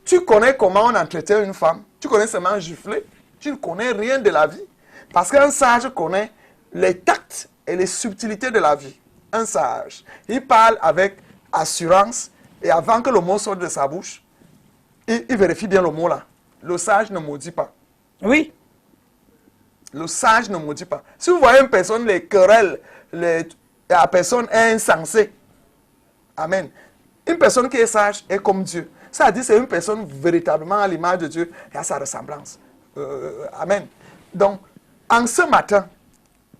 Tu connais comment on entretient une femme. Tu connais seulement gifler. Tu ne connais rien de la vie. Parce qu'un sage connaît les tacts et les subtilités de la vie. Un sage. Il parle avec assurance et avant que le mot sorte de sa bouche, il vérifie bien le mot là. Le sage ne maudit pas. Oui. Le sage ne maudit pas. Si vous voyez une personne, les querelles, la personne est insensée. Amen. Une personne qui est sage est comme Dieu. Ça dit c'est une personne véritablement à l'image de Dieu et à sa ressemblance. Amen. Donc, En ce matin,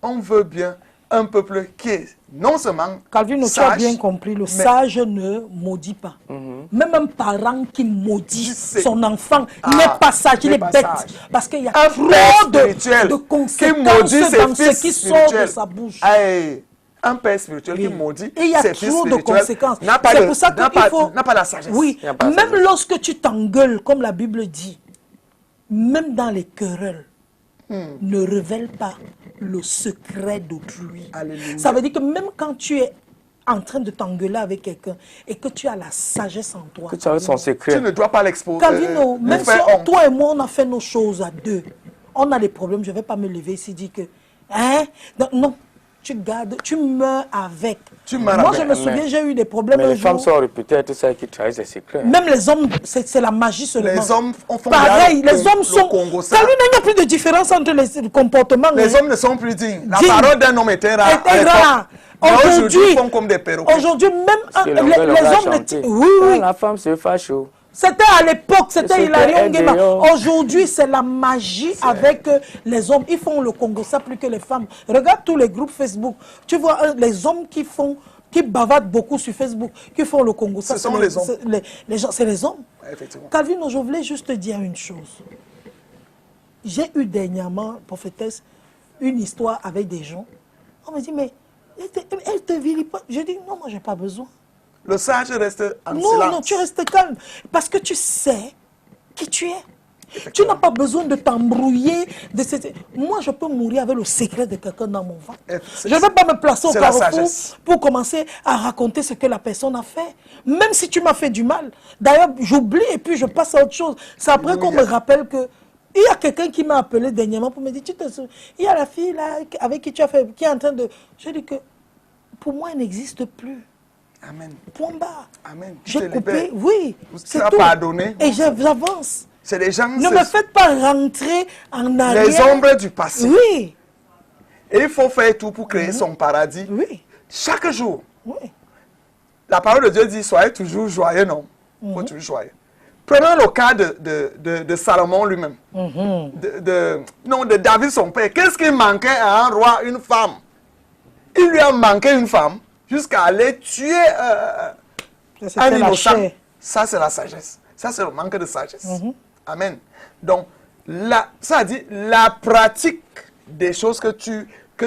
on veut bien un peuple qui est non seulement Calvin, tu as sage, bien compris, le mais sage ne maudit pas. Même un parent qui maudit C'est- son enfant Ah, n'est pas sage, il n'est est pas bête. sage. Parce qu'il y a un trop père de spirituel qui conséquences maudit ses dans ce fils qui sort de spirituels. sa bouche. Hey, un père spirituel qui Oui. maudit Et il y a ses fils trop de spirituels conséquences. n'a pas, C'est pour ça qu'il faut... n'a pas la sagesse. Oui, Il y a pas la même sagesse. lorsque tu t'engueules, comme la Bible dit, même dans les querelles, ne révèle pas le secret d'autrui. Alléluia. Ça veut dire que même quand tu es en train de t'engueuler avec quelqu'un et que tu as la sagesse en toi, Que tu as son Tu secret. ne dois pas l'exposer. Calvino, lui même si faire honte. toi et moi, on a fait nos choses à deux, on a des problèmes, je ne vais pas me lever ici et dire que... Hein? Non, tu gardes, tu meurs avec. Tu meurs moi, avec. je me souviens, j'ai eu des problèmes Mais un les femmes jour. sont réputées être celles qui trahissent les secrets. Même les hommes, c'est la magie seulement. Les hommes font pareil, bien les hommes sont... Congo, ça. Calvino, il n'y a plus de différence entre les comportements. Les hein. hommes ne sont plus dignes. La Dignes. parole d'un homme était rare. à Était l'époque. rare. Mais Aujourd'hui, ils font comme des perroquets. Aujourd'hui, même C'est les l'anglais, l'anglais a hommes... chanté. Oui, Quand oui. la femme se fâche. Oh. C'était à l'époque, c'était C'était Hilarion Nguema. dehors. Aujourd'hui, c'est la magie avec les hommes. Ils font le Congo, ça plus que les femmes. Regarde tous les groupes Facebook. Tu vois les hommes qui bavardent beaucoup sur Facebook, qui font le Congo. Ça, Ce sont les hommes. C'est les hommes. Effectivement. Calvin, je voulais juste te dire une chose. J'ai eu dernièrement, prophétesse, une histoire avec des gens. On me dit, mais elle te vilipende. Je dis, non, moi, je n'ai pas besoin. Le sage reste en Non, silence. non, tu restes calme. Parce que tu sais qui tu es. Tu n'as pas besoin de t'embrouiller. Moi, je peux mourir avec le secret de quelqu'un dans mon ventre. Je ne vais pas me placer au c'est la carrefour sagesse. pour commencer à raconter ce que la personne a fait. Même si tu m'as fait du mal. D'ailleurs, j'oublie et puis je passe à autre chose. C'est après qu'on me rappelle que il y a quelqu'un qui m'a appelé dernièrement pour me dire, tu te souviens, il y a la fille là avec qui tu as fait, qui est en train de... Je dis que pour moi, elle n'existe plus. Amen. Point barre. Amen. Tu J'ai te coupé, libères. oui, Tu c'est as tout. pardonné. Et j'avance. C'est des gens, Ne me faites pas rentrer en arrière. les ombres du passé. Oui, Et il faut faire tout pour créer son paradis. oui, Chaque jour. oui. La parole de Dieu dit, soyez toujours joyeux, non? Faut toujours joyeux. Prenons le cas de Salomon lui-même. De David, son père. Qu'est-ce qui manquait à un roi, une femme? Il lui a manqué une femme jusqu'à aller tuer un C'était la innocent. chair. Ça, c'est la sagesse. Ça, c'est le manque de sagesse. Amen. Donc, ça dit la pratique des choses que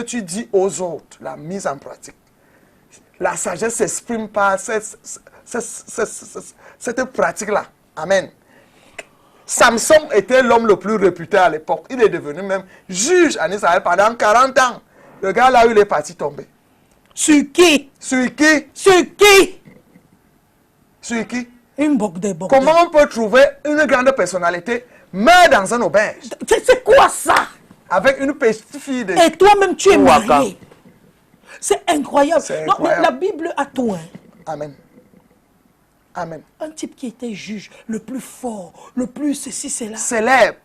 tu dis aux autres, la mise en pratique. La sagesse s'exprime par cette pratique-là. Amen. Samson était l'homme le plus réputé à l'époque. Il est devenu même juge en Israël pendant 40 ans. Le gars là où il est parti tomber. Sur qui? Sur qui? Sur qui? Sur qui? Une boque de boque. Comment on peut trouver une grande personnalité meurt dans un auberge C'est quoi ça? avec une petite fille de... Et toi-même, tu es Ouaka. marié. C'est incroyable. C'est Non, mais incroyable. la Bible a tout. Hein. Amen. Amen. Un type qui était juge, le plus fort, le plus ceci, cela. Célèbre.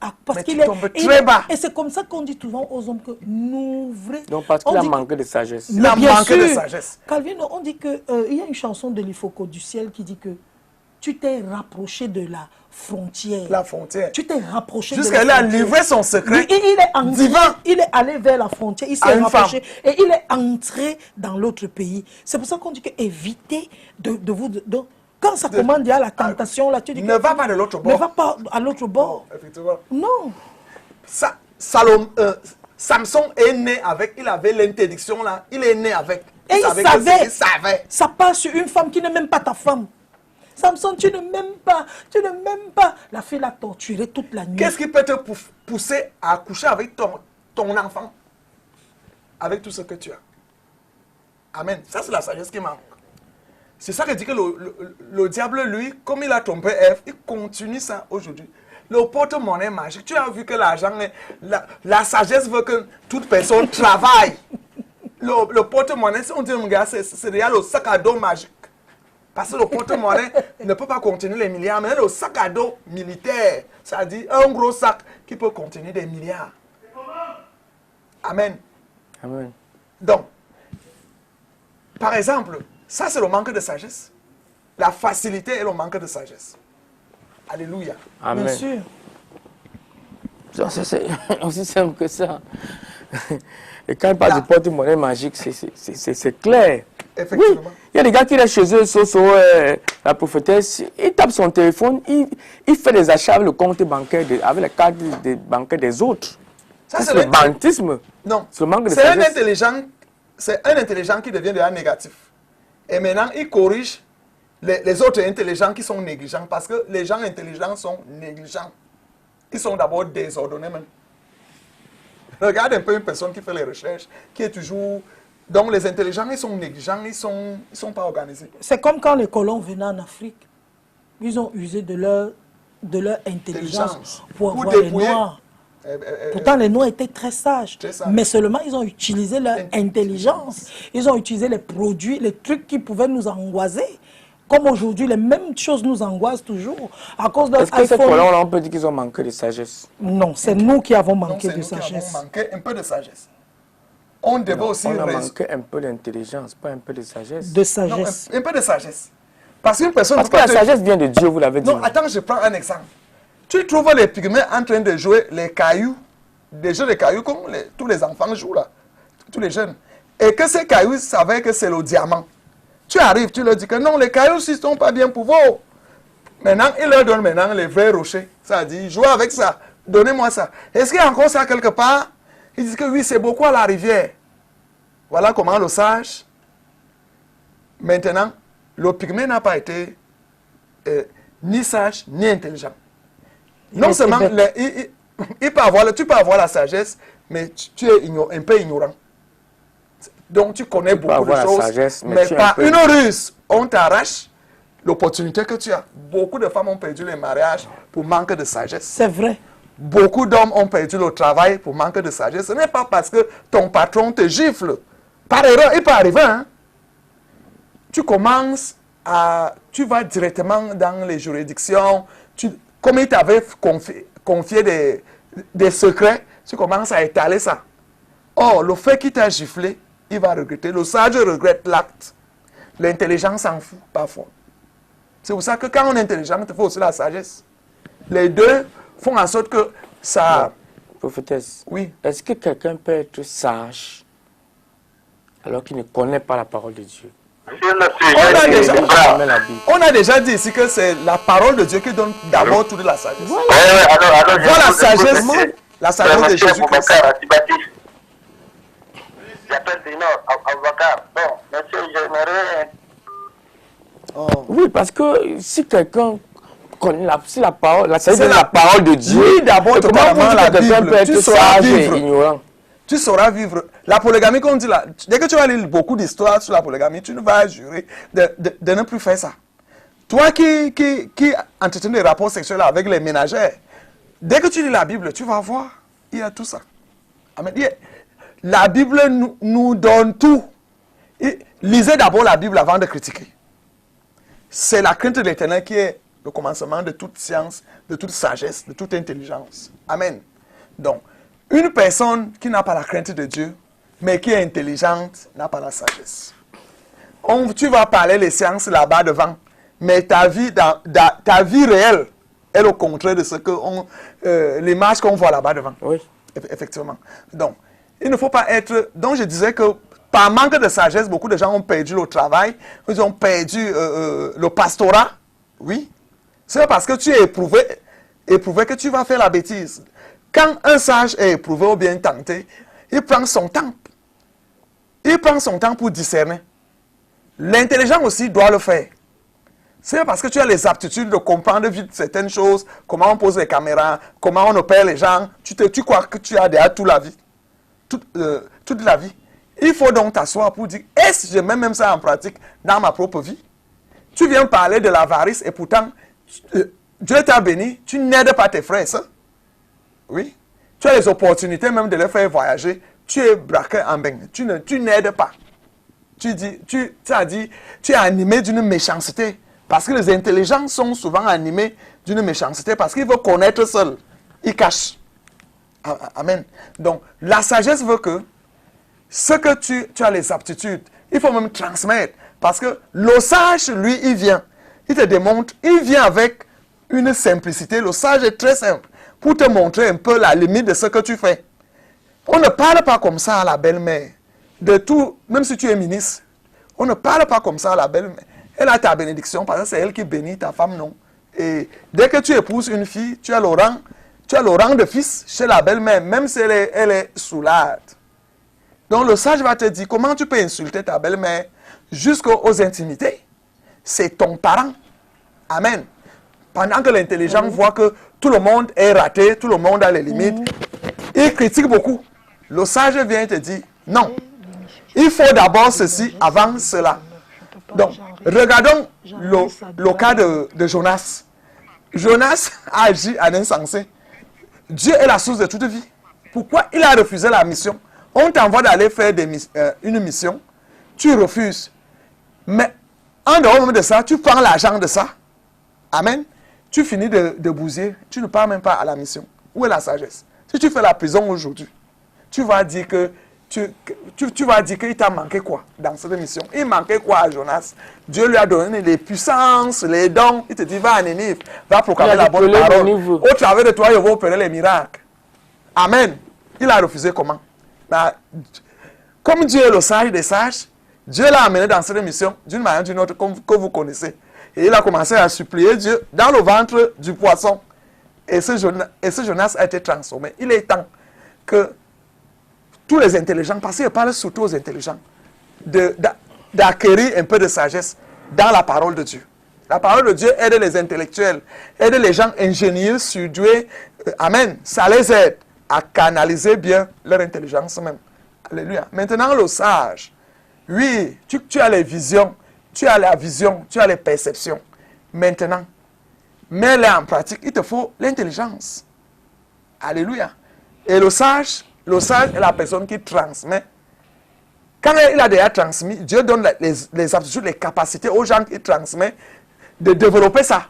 Ah, parce Mais qu'il tu est tombes très bas. Et c'est comme ça qu'on dit souvent aux hommes que n'ouvrez. Donc parce qu'il a manqué de sagesse. Il a Mais bien manqué de sûr. sagesse. Calvino, on dit que il y a une chanson de l'Ifoko du ciel qui dit que tu t'es rapproché de la frontière. La frontière. Tu t'es rapproché de Jusqu'à la il a frontière. livré son secret. Oui, il est entré, divin. il est allé vers la frontière, il À s'est une rapproché et il est entré dans l'autre pays. C'est pour ça qu'on dit que évitez de vous... quand ça commence à la tentation, là, tu dis Ne que va pas de l'autre ne bord. va pas à l'autre bord. Effectivement. Non. Samson est né avec, il avait l'interdiction là, il est né avec. Et il savait que savait. il savait. Ça passe sur une femme qui n'est même pas ta femme. Samson, tu ne m'aimes pas, tu ne m'aimes pas. La fille l'a torturé toute la nuit. Qu'est-ce qui peut te pousser à coucher avec ton enfant? Avec tout ce que tu as. Amen. Ça, c'est la sagesse qui manque. C'est ça que dit que le diable, lui, comme il a trompé Ève, il continue ça aujourd'hui. Le porte-monnaie magique. Tu as vu que l'argent, la sagesse veut que toute personne travaille. Le porte-monnaie, si on dit, regarde, c'est déjà le sac à dos magique. Parce que le porte-monnaie ne peut pas contenir les milliards, mais le sac à dos militaire, c'est-à-dire un gros sac qui peut contenir des milliards. Amen. Amen. Donc, par exemple, ça c'est le manque de sagesse. La facilité et le manque de sagesse. Alléluia. Amen. Bien sûr. C'est aussi simple que ça. Et quand il parle du porte-monnaie magique, c'est clair. Effectivement. Oui, il y a des gars qui restent chez eux, la prophétesse, il tape son téléphone, il fait des achats avec le compte bancaire, avec la carte bancaire des autres. Ça, c'est le bantisme. Non, c'est un intelligent qui devient déjà négatif. Et maintenant, il corrige les autres intelligents qui sont négligents, parce que les gens intelligents sont négligents. Ils sont d'abord désordonnés même. Regarde un peu une personne qui fait les recherches, qui est toujours... Donc les intelligents, ils sont négligents, ils sont pas organisés. C'est comme quand les colons venaient en Afrique. Ils ont usé de leur intelligence pour avoir les Noirs. Pourtant, les Noirs étaient très sages. Mais seulement, ils ont utilisé leur intelligence. Ils ont utilisé les produits, les trucs qui pouvaient nous angoisser. Comme aujourd'hui, les mêmes choses nous angoissent toujours. À cause de Est-ce que ces colons-là, on peut dire qu'ils ont manqué de sagesse? Non, c'est nous qui avons manqué de sagesse. Nous avons manqué un peu de sagesse. On devait aussi... On a manqué un peu d'intelligence, pas un peu de sagesse. De sagesse. Non, un peu de sagesse. Parce qu'une personne... Parce que la sagesse vient de Dieu, vous l'avez dit. Non, attends, je prends un exemple. Tu trouves les pygmées en train de jouer les cailloux, des jeux de cailloux comme tous les enfants jouent là, tous les jeunes. Et que ces cailloux savaient que c'est le diamant. Tu arrives, tu leur dis que non, les cailloux ne sont pas bien pour vous. Maintenant, il leur donne maintenant les vrais rochers. Ça dit, jouez avec ça, donnez-moi ça. Est-ce qu'il y a encore ça quelque part? Ils disent que oui, c'est beaucoup à la rivière. Voilà comment le sage. Maintenant, le pygmée n'a pas été ni sage, ni intelligent. Non seulement, tu peux avoir la sagesse, mais tu es un peu ignorant. Donc tu connais beaucoup de choses, sagesse, mais par une ruse, on t'arrache l'opportunité que tu as. Beaucoup de femmes ont perdu les mariages pour manque de sagesse. C'est vrai. Beaucoup d'hommes ont perdu le travail pour manque de sagesse. Ce n'est pas parce que ton patron te gifle. Par erreur, il peut arriver. Hein? Tu vas directement dans les juridictions. Comme il t'avait confié des secrets, tu commences à étaler ça. Or, le fait qu'il t'a giflé, il va regretter. Le sage regrette l'acte. L'intelligence s'en fout parfois. C'est pour ça que quand on est intelligent, il faut aussi la sagesse. Les deux font en sorte que ça... Prophétesse, oui. Est-ce que quelqu'un peut être sage alors qu'il ne connaît pas la parole de Dieu? On a déjà dit ici que c'est la parole de Dieu qui donne d'abord toute la sagesse. Voilà la sagesse de Jésus-Christ. J'appelle Dino, avocat. Bon, monsieur, j'aimerais... Oui, parce que si quelqu'un connaît la parole de Dieu, oui, d'abord, comment la Bible peut être sage et ignorant? Tu sauras vivre. La polygamie, comme on dit là, dès que tu vas lire beaucoup d'histoires sur la polygamie, tu ne vas jurer de ne plus faire ça. Toi qui entretiens des rapports sexuels avec les ménagères, dès que tu lis la Bible, tu vas voir, il y a tout ça. Amen. La Bible nous donne tout. Lisez d'abord la Bible avant de critiquer. C'est la crainte de l'Éternel qui est le commencement de toute science, de toute sagesse, de toute intelligence. Amen. Donc, une personne qui n'a pas la crainte de Dieu, mais qui est intelligente, n'a pas la sagesse. Tu vas parler les sciences là-bas devant, mais ta vie réelle est le contraire de ce que l'image qu'on voit là-bas devant. Oui. Effectivement. Donc, il ne faut pas être... Donc, je disais que par manque de sagesse, beaucoup de gens ont perdu le travail, ils ont perdu le pastorat. Oui. C'est parce que tu es éprouvé que tu vas faire la bêtise. Quand un sage est éprouvé ou bien tenté, il prend son temps. Il prend son temps pour discerner. L'intelligent aussi doit le faire. C'est parce que tu as les aptitudes de comprendre vite certaines choses, comment on pose les caméras, comment on opère les gens. Tu crois que tu as déjà toute la vie. Toute la vie. Il faut donc t'asseoir pour dire, est-ce que je mets même ça en pratique dans ma propre vie? Tu viens parler de l'avarice et pourtant, Dieu t'a béni, tu n'aides pas tes frères, ça. Oui. Tu as les opportunités même de les faire voyager. Tu es braqué en bain. Tu n'aides pas. Tu es animé d'une méchanceté. Parce que les intelligents sont souvent animés d'une méchanceté parce qu'ils veulent connaître seuls. Ils cachent. Amen. Donc, la sagesse veut que ce que tu as les aptitudes, il faut même transmettre. Parce que le sage, lui, il vient. Il te démontre, il vient avec une simplicité. Le sage est très simple. pour te montrer un peu la limite de ce que tu fais. On ne parle pas comme ça à la belle-mère. De tout, même si tu es ministre, on ne parle pas comme ça à la belle-mère. Elle a ta bénédiction, parce que c'est elle qui bénit ta femme, non. Et dès que tu épouses une fille, tu as le rang de fils chez la belle-mère, même si elle est soulade. Donc le sage va te dire comment tu peux insulter ta belle-mère jusqu'aux intimités. C'est ton parent. Amen. Pendant que l'intelligent voit que tout le monde est raté, tout le monde a les limites, il critique beaucoup. Le sage vient te dire, non, il faut d'abord ceci avant cela. Donc, regardons le cas de Jonas. Jonas a agi en insensé. Dieu est la source de toute vie. Pourquoi il a refusé la mission? On t'envoie d'aller faire une mission, tu refuses. Mais en dehors même de ça, tu prends l'argent de ça. Amen. Tu finis de bousiller, tu ne pars même pas à la mission. Où est la sagesse? Si tu fais la prison aujourd'hui, tu vas dire que tu vas dire qu'il t'a manqué quoi dans cette mission? Il manquait quoi à Jonas? Dieu lui a donné les puissances, les dons. Il te dit, va à Ninive, va proclamer la bonne parole. Au travers de toi, il va opérer les miracles. Amen. Il a refusé comment? Comme Dieu est le sage des sages, Dieu l'a amené dans cette mission d'une manière ou d'une autre que vous connaissez. Et il a commencé à supplier Dieu dans le ventre du poisson. Et ce Jonas a été transformé. Il est temps que tous les intelligents, parce qu'il parle surtout aux intelligents, d'acquérir un peu de sagesse dans la parole de Dieu. La parole de Dieu aide les intellectuels, aide les gens ingénieux, surdoués. Amen. Ça les aide à canaliser bien leur intelligence même. Alléluia. Maintenant, le sage, oui, tu as les visions, tu as la vision, tu as les perceptions. Maintenant, mets-les en pratique, il te faut l'intelligence. Alléluia. Et le sage est la personne qui transmet. Quand il a déjà transmis, Dieu donne les aptitudes, les capacités aux gens qui transmettent de développer ça.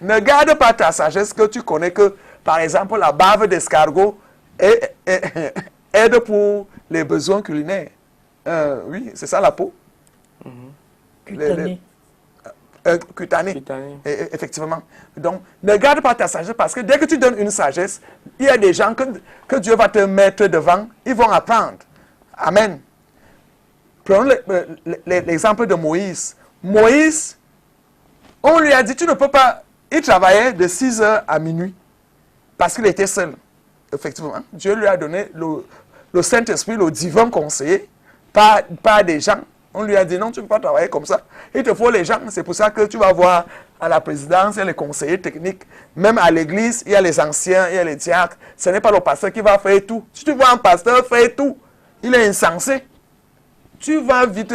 Ne garde pas ta sagesse que tu connais que, par exemple, la bave d'escargot aide pour les besoins culinaires. Oui, c'est ça la peau. Cutanée. Cutanée. Effectivement. Donc, ne garde pas ta sagesse parce que dès que tu donnes une sagesse, il y a des gens que Dieu va te mettre devant, ils vont apprendre. Amen. Prenons l'exemple de Moïse. Moïse, on lui a dit, tu ne peux pas... Il travaillait de 6h à minuit parce qu'il était seul. Effectivement, Dieu lui a donné le Saint-Esprit, le divin conseiller, pas des gens. On lui a dit, non, tu ne peux pas travailler comme ça. Il te faut les gens. C'est pour ça que tu vas voir à la présidence, il y a les conseillers techniques. Même à l'église, il y a les anciens, il y a les diacres. Ce n'est pas le pasteur qui va faire tout. Si tu vois un pasteur faire tout, il est insensé. Tu vas vite...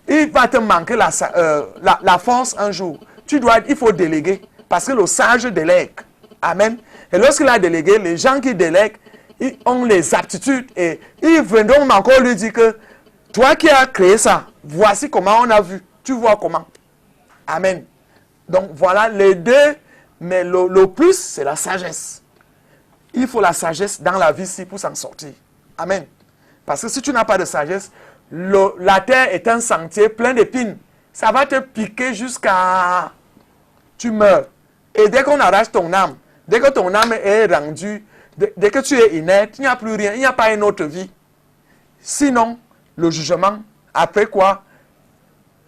Il va te manquer la force un jour. Il faut déléguer. Parce que le sage délègue. Amen. Et lorsqu'il a délégué, les gens qui délèguent, ils ont les aptitudes. Et ils viendront encore lui dire que toi qui as créé ça, voici comment on a vu. Tu vois comment. Amen. Donc voilà les deux. Mais le plus, c'est la sagesse. Il faut la sagesse dans la vie ici pour s'en sortir. Amen. Parce que si tu n'as pas de sagesse, la terre est un sentier plein d'épines. Ça va te piquer jusqu'à... Tu meurs. Et dès qu'on arrache ton âme, dès que ton âme est rendue, dès que tu es inerte, il n'y a plus rien, il n'y a pas une autre vie. Sinon, le jugement, après quoi?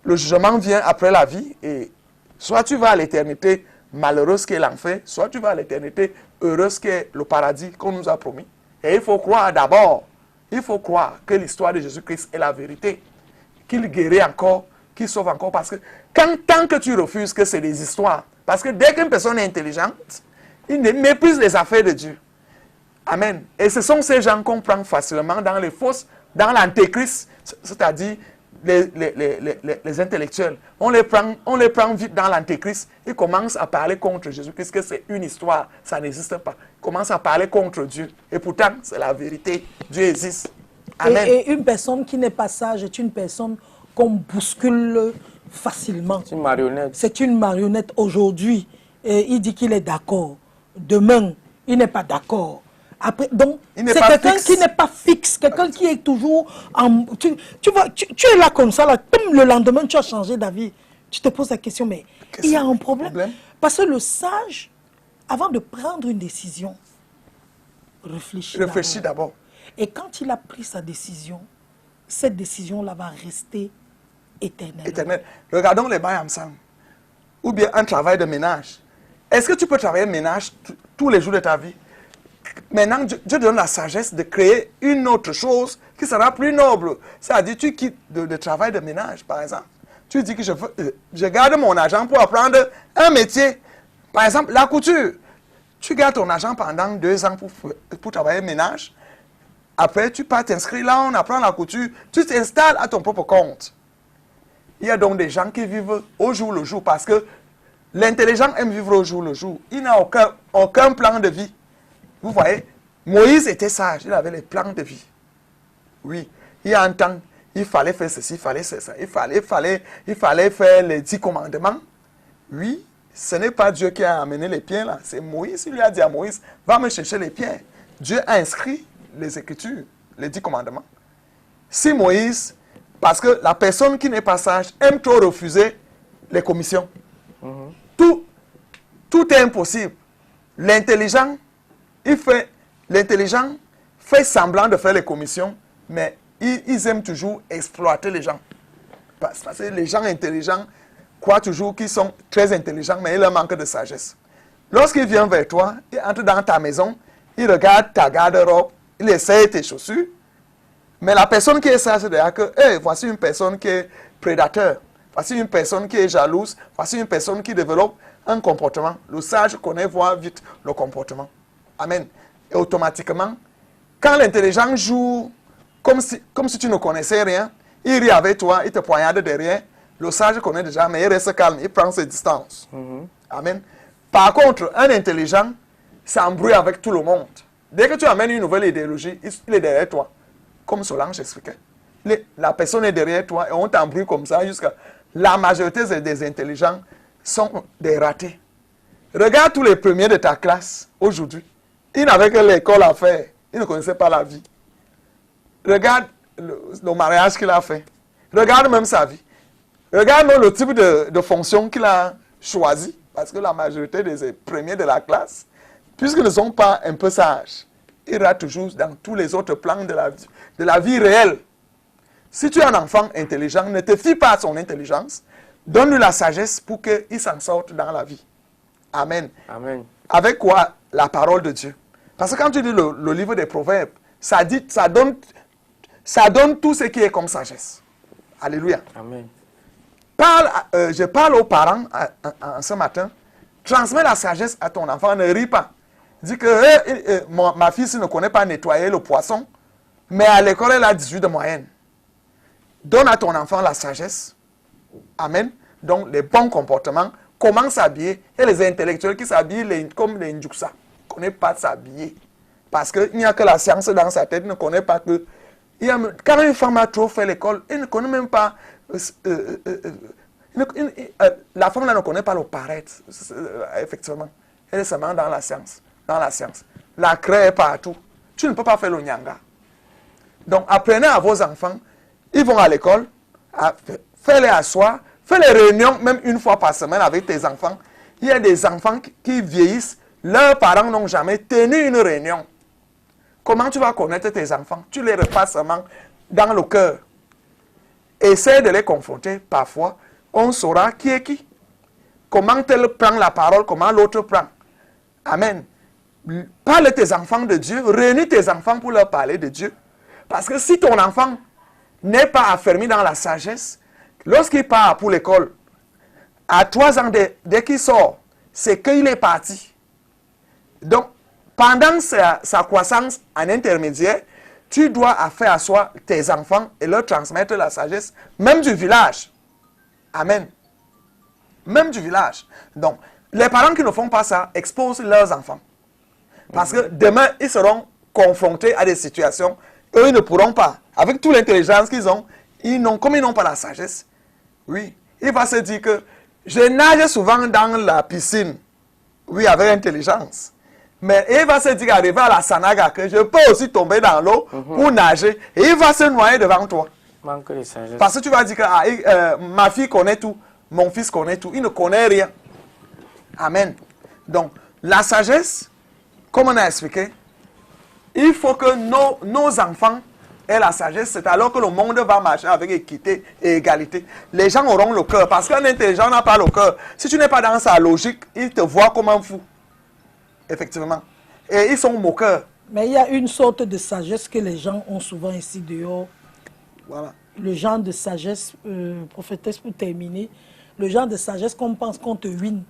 Le jugement vient après la vie et soit tu vas à l'éternité malheureuse qui est l'enfer, soit tu vas à l'éternité heureuse qui est le paradis qu'on nous a promis. Et il faut croire d'abord, il faut croire que l'histoire de Jésus-Christ est la vérité, qu'il guérit encore, qu'il sauve encore, parce que tant que tu refuses que c'est des histoires, parce que dès qu'une personne est intelligente, il méprise les affaires de Dieu. Amen. Et ce sont ces gens qu'on prend facilement dans les fausses, dans l'antéchrist, c'est-à-dire les intellectuels. On les prend vite dans l'antéchrist. Ils commencent à parler contre Jésus-Christ, que c'est une histoire, ça n'existe pas. Ils commencent à parler contre Dieu. Et pourtant, c'est la vérité. Dieu existe. Amen. Et une personne qui n'est pas sage est une personne qu'on bouscule facilement. C'est une marionnette. C'est une marionnette aujourd'hui. Il dit qu'il est d'accord. Demain, il n'est pas d'accord. Après, donc, c'est quelqu'un qui n'est pas fixe, quelqu'un qui est toujours en... Tu es là comme ça, là, comme le lendemain, tu as changé d'avis. Tu te poses la question, mais il y a un problème. Parce que le sage, avant de prendre une décision, réfléchis d'abord. Et quand il a pris sa décision, cette décision-là va rester éternelle. Éternel. Regardons les bails ensemble. Ou bien un travail de ménage. Est-ce que tu peux travailler ménage tous les jours de ta vie? Maintenant, Dieu te donne la sagesse de créer une autre chose qui sera plus noble. C'est-à-dire, tu quittes le travail de ménage, par exemple. Tu dis que je garde mon argent pour apprendre un métier. Par exemple, la couture. Tu gardes ton argent pendant 2 ans pour travailler ménage. Après, tu pars t'inscrire là, on apprend la couture. Tu t'installes à ton propre compte. Il y a donc des gens qui vivent au jour le jour parce que l'intelligent aime vivre au jour le jour. Il n'a aucun plan de vie. Vous voyez, Moïse était sage, il avait les plans de vie. Oui, il y a un temps, il fallait faire ceci, il fallait faire ça, il fallait faire les 10 commandements. Oui, ce n'est pas Dieu qui a amené les pierres là, c'est Moïse, il lui a dit à Moïse, va me chercher les pierres. Dieu a inscrit les Écritures, les 10 commandements. Si Moïse, parce que la personne qui n'est pas sage aime trop refuser les commissions. Tout est impossible. L'intelligent fait semblant de faire les commissions, mais ils aiment toujours exploiter les gens. Parce que les gens intelligents croient toujours qu'ils sont très intelligents, mais ils leur manquent de sagesse. Lorsqu'il vient vers toi, il entre dans ta maison, il regarde ta garde-robe, il essaie tes chaussures, mais la personne qui est sage, c'est que, hey, voici une personne qui est prédateur, voici une personne qui est jalouse, voici une personne qui développe un comportement. Le sage connaît, voit vite le comportement. Amen. Et automatiquement, quand l'intelligent joue comme si tu ne connaissais rien, il rit avec toi, il te poignarde derrière, le sage connaît déjà, mais il reste calme, il prend ses distances. Amen. Par contre, un intelligent s'embrouille avec tout le monde. Dès que tu amènes une nouvelle idéologie, il est derrière toi. Comme Solange expliquait. La personne est derrière toi et on t'embrouille comme ça jusqu'à... La majorité des intelligents sont des ratés. Regarde tous les premiers de ta classe aujourd'hui. Ils n'avaient que l'école à faire. Ils ne connaissaient pas la vie. Regarde le mariage qu'il a fait. Regarde même sa vie. Regarde même le type de fonction qu'il a choisi. Parce que la majorité des premiers de la classe, puisqu'ils ne sont pas un peu sages, ils ratent toujours dans tous les autres plans de la vie réelle. Si tu es un enfant intelligent, ne te fie pas à son intelligence. Donne-lui la sagesse pour qu'il s'en sorte dans la vie. Amen. Amen. Avec quoi? La parole de Dieu. Parce que quand tu lis le livre des Proverbes, ça donne tout ce qui est comme sagesse. Alléluia. Amen. Je parle aux parents ce matin. Transmets la sagesse à ton enfant. Ne ris pas. Dis que ma fille ne connaît pas nettoyer le poisson, mais à l'école, elle a 18 de moyenne. Donne à ton enfant la sagesse. Amen. Donc, les bons comportements. Comment s'habiller. Il y a les intellectuels qui s'habillent comme les Ndjouksa. Ils ne connaissent pas s'habiller. Parce qu'il n'y a que la science dans sa tête. Ils ne connaissent pas que... Quand une femme a trop fait l'école, elle ne connaît même pas... la femme là ne connaît pas le paraître. Effectivement. Elle est seulement dans la science. La craie est partout. Tu ne peux pas faire le nyanga. Donc, apprenez à vos enfants. Ils vont à l'école. Fais-les asseoir. Fais les réunions même une fois par semaine avec tes enfants. Il y a des enfants qui vieillissent. Leurs parents n'ont jamais tenu une réunion. Comment tu vas connaître tes enfants? Tu les repasses seulement dans le cœur. Essaie de les confronter. Parfois, on saura qui est qui. Comment tel prend la parole, comment l'autre prend. Amen. Parle à tes enfants de Dieu. Réunis tes enfants pour leur parler de Dieu. Parce que si ton enfant n'est pas affermi dans la sagesse, lorsqu'il part pour l'école, à 3 ans, dès qu'il sort, c'est qu'il est parti. Donc, pendant sa croissance en intermédiaire, tu dois faire asseoir tes enfants et leur transmettre la sagesse, même du village. Amen. Même du village. Donc, les parents qui ne font pas ça exposent leurs enfants. Parce que demain, ils seront confrontés à des situations. Eux, ils ne pourront pas. Avec toute l'intelligence qu'ils ont, comme ils n'ont pas la sagesse, oui, il va se dire que je nage souvent dans la piscine. Oui, avec intelligence. Mais il va se dire, arrivé à la Sanaga, que je peux aussi tomber dans l'eau pour nager. Et il va se noyer devant toi. Manque de sagesse. Parce que tu vas dire que ma fille connaît tout, mon fils connaît tout. Il ne connaît rien. Amen. Donc, la sagesse, comme on a expliqué, Il faut que nos enfants aient la sagesse. C'est alors que le monde va marcher avec équité et égalité. Les gens auront le cœur. Parce qu'un intelligent n'a pas le cœur. Si tu n'es pas dans sa logique, il te voit comme un fou. Effectivement. Et ils sont moqueurs. Mais il y a une sorte de sagesse que les gens ont souvent ici dehors. Voilà. Le genre de sagesse, prophétesse pour terminer, le genre de sagesse qu'on pense qu'on te ruine.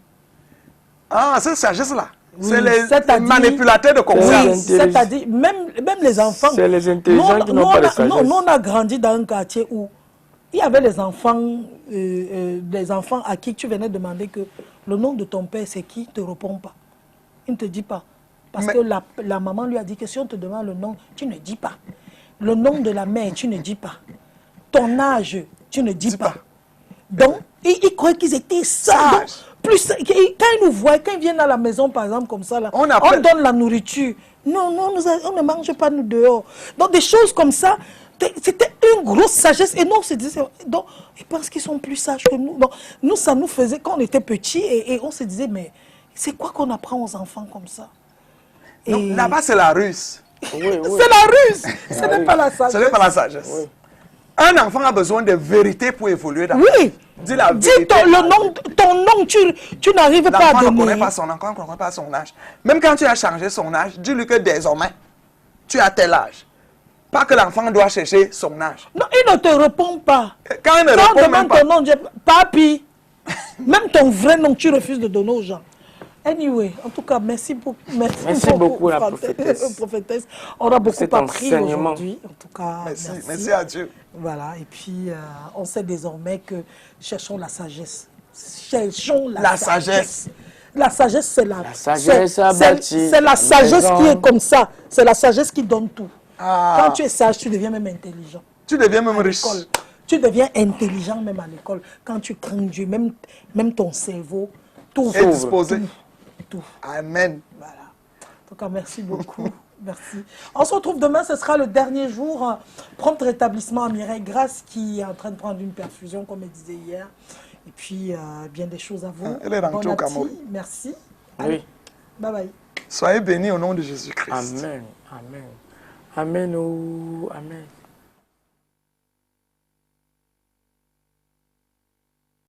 Ah, cette sagesse-là. Oui, C'est les c'est-à-dire- manipulateurs de Oui, conscience. c'est-à-dire, même les enfants. C'est les intelligents qui n'ont pas de sagesse. Nous, on a grandi dans un quartier où il y avait les enfants à qui tu venais demander que le nom de ton père, c'est qui, ne te répond pas. Il ne te dit pas. Parce que la maman lui a dit que si on te demande le nom, tu ne dis pas. Le nom de la mère, tu ne dis pas. Ton âge, tu ne dis pas. Donc, ils croyaient qu'ils étaient sages. Plus, quand ils nous voient, quand ils viennent à la maison, par exemple, comme ça, là, on donne la nourriture. Non, on ne mange pas nous dehors. Donc, des choses comme ça, c'était une grosse sagesse. Et nous, on se disait, donc, ils pensent qu'ils sont plus sages que nous. Donc, nous, ça nous faisait, quand on était petits, et on se disait, mais c'est quoi qu'on apprend aux enfants comme ça? Là-bas, c'est la ruse. Oui, C'est la ruse. Ce n'est pas la sagesse. Ce n'est pas la sagesse. Oui. Un enfant a besoin de vérité pour évoluer dans Oui. Dis la Dis vérité. ton nom, tu n'arrives pas à L'enfant ne donner. connaît pas son enfant, ne connaît pas son âge. Même quand tu as changé son âge, dis-lui que désormais, tu as tel âge. Pas que l'enfant doit chercher son âge. Non, il ne te répond pas. Quand il ne Quand on répond même demande pas, ton nom, papi. Même ton vrai nom, tu refuses de donner aux gens. Anyway, en tout cas, merci beaucoup. Merci beaucoup, la prophétesse. On a beaucoup Cet appris enseignement. aujourd'hui. En tout cas, merci. merci à Dieu. Voilà, et puis on sait désormais que cherchons la sagesse. Cherchons La sagesse. La sagesse, c'est c'est la sagesse maison. qui est comme ça. C'est la sagesse qui donne tout. Ah. Quand tu es sage, tu deviens même intelligent. Tu deviens même À riche. l'école. Tu deviens intelligent même à l'école. Quand tu crains Dieu, même ton cerveau, tout Et disposé. Tout. Amen. Voilà. En tout cas, merci beaucoup. Merci. On se retrouve demain, ce sera le dernier jour. Prompt rétablissement à Mireille Grasse qui est en train de prendre une perfusion, comme elle disait hier. Et puis, bien des choses à vous. Elle est rentrée Bon au Cameroun. appétit. Merci. Oui. Allez. Bye bye. Soyez bénis au nom de Jésus-Christ. Amen. Amen. Amen. Oh, amen.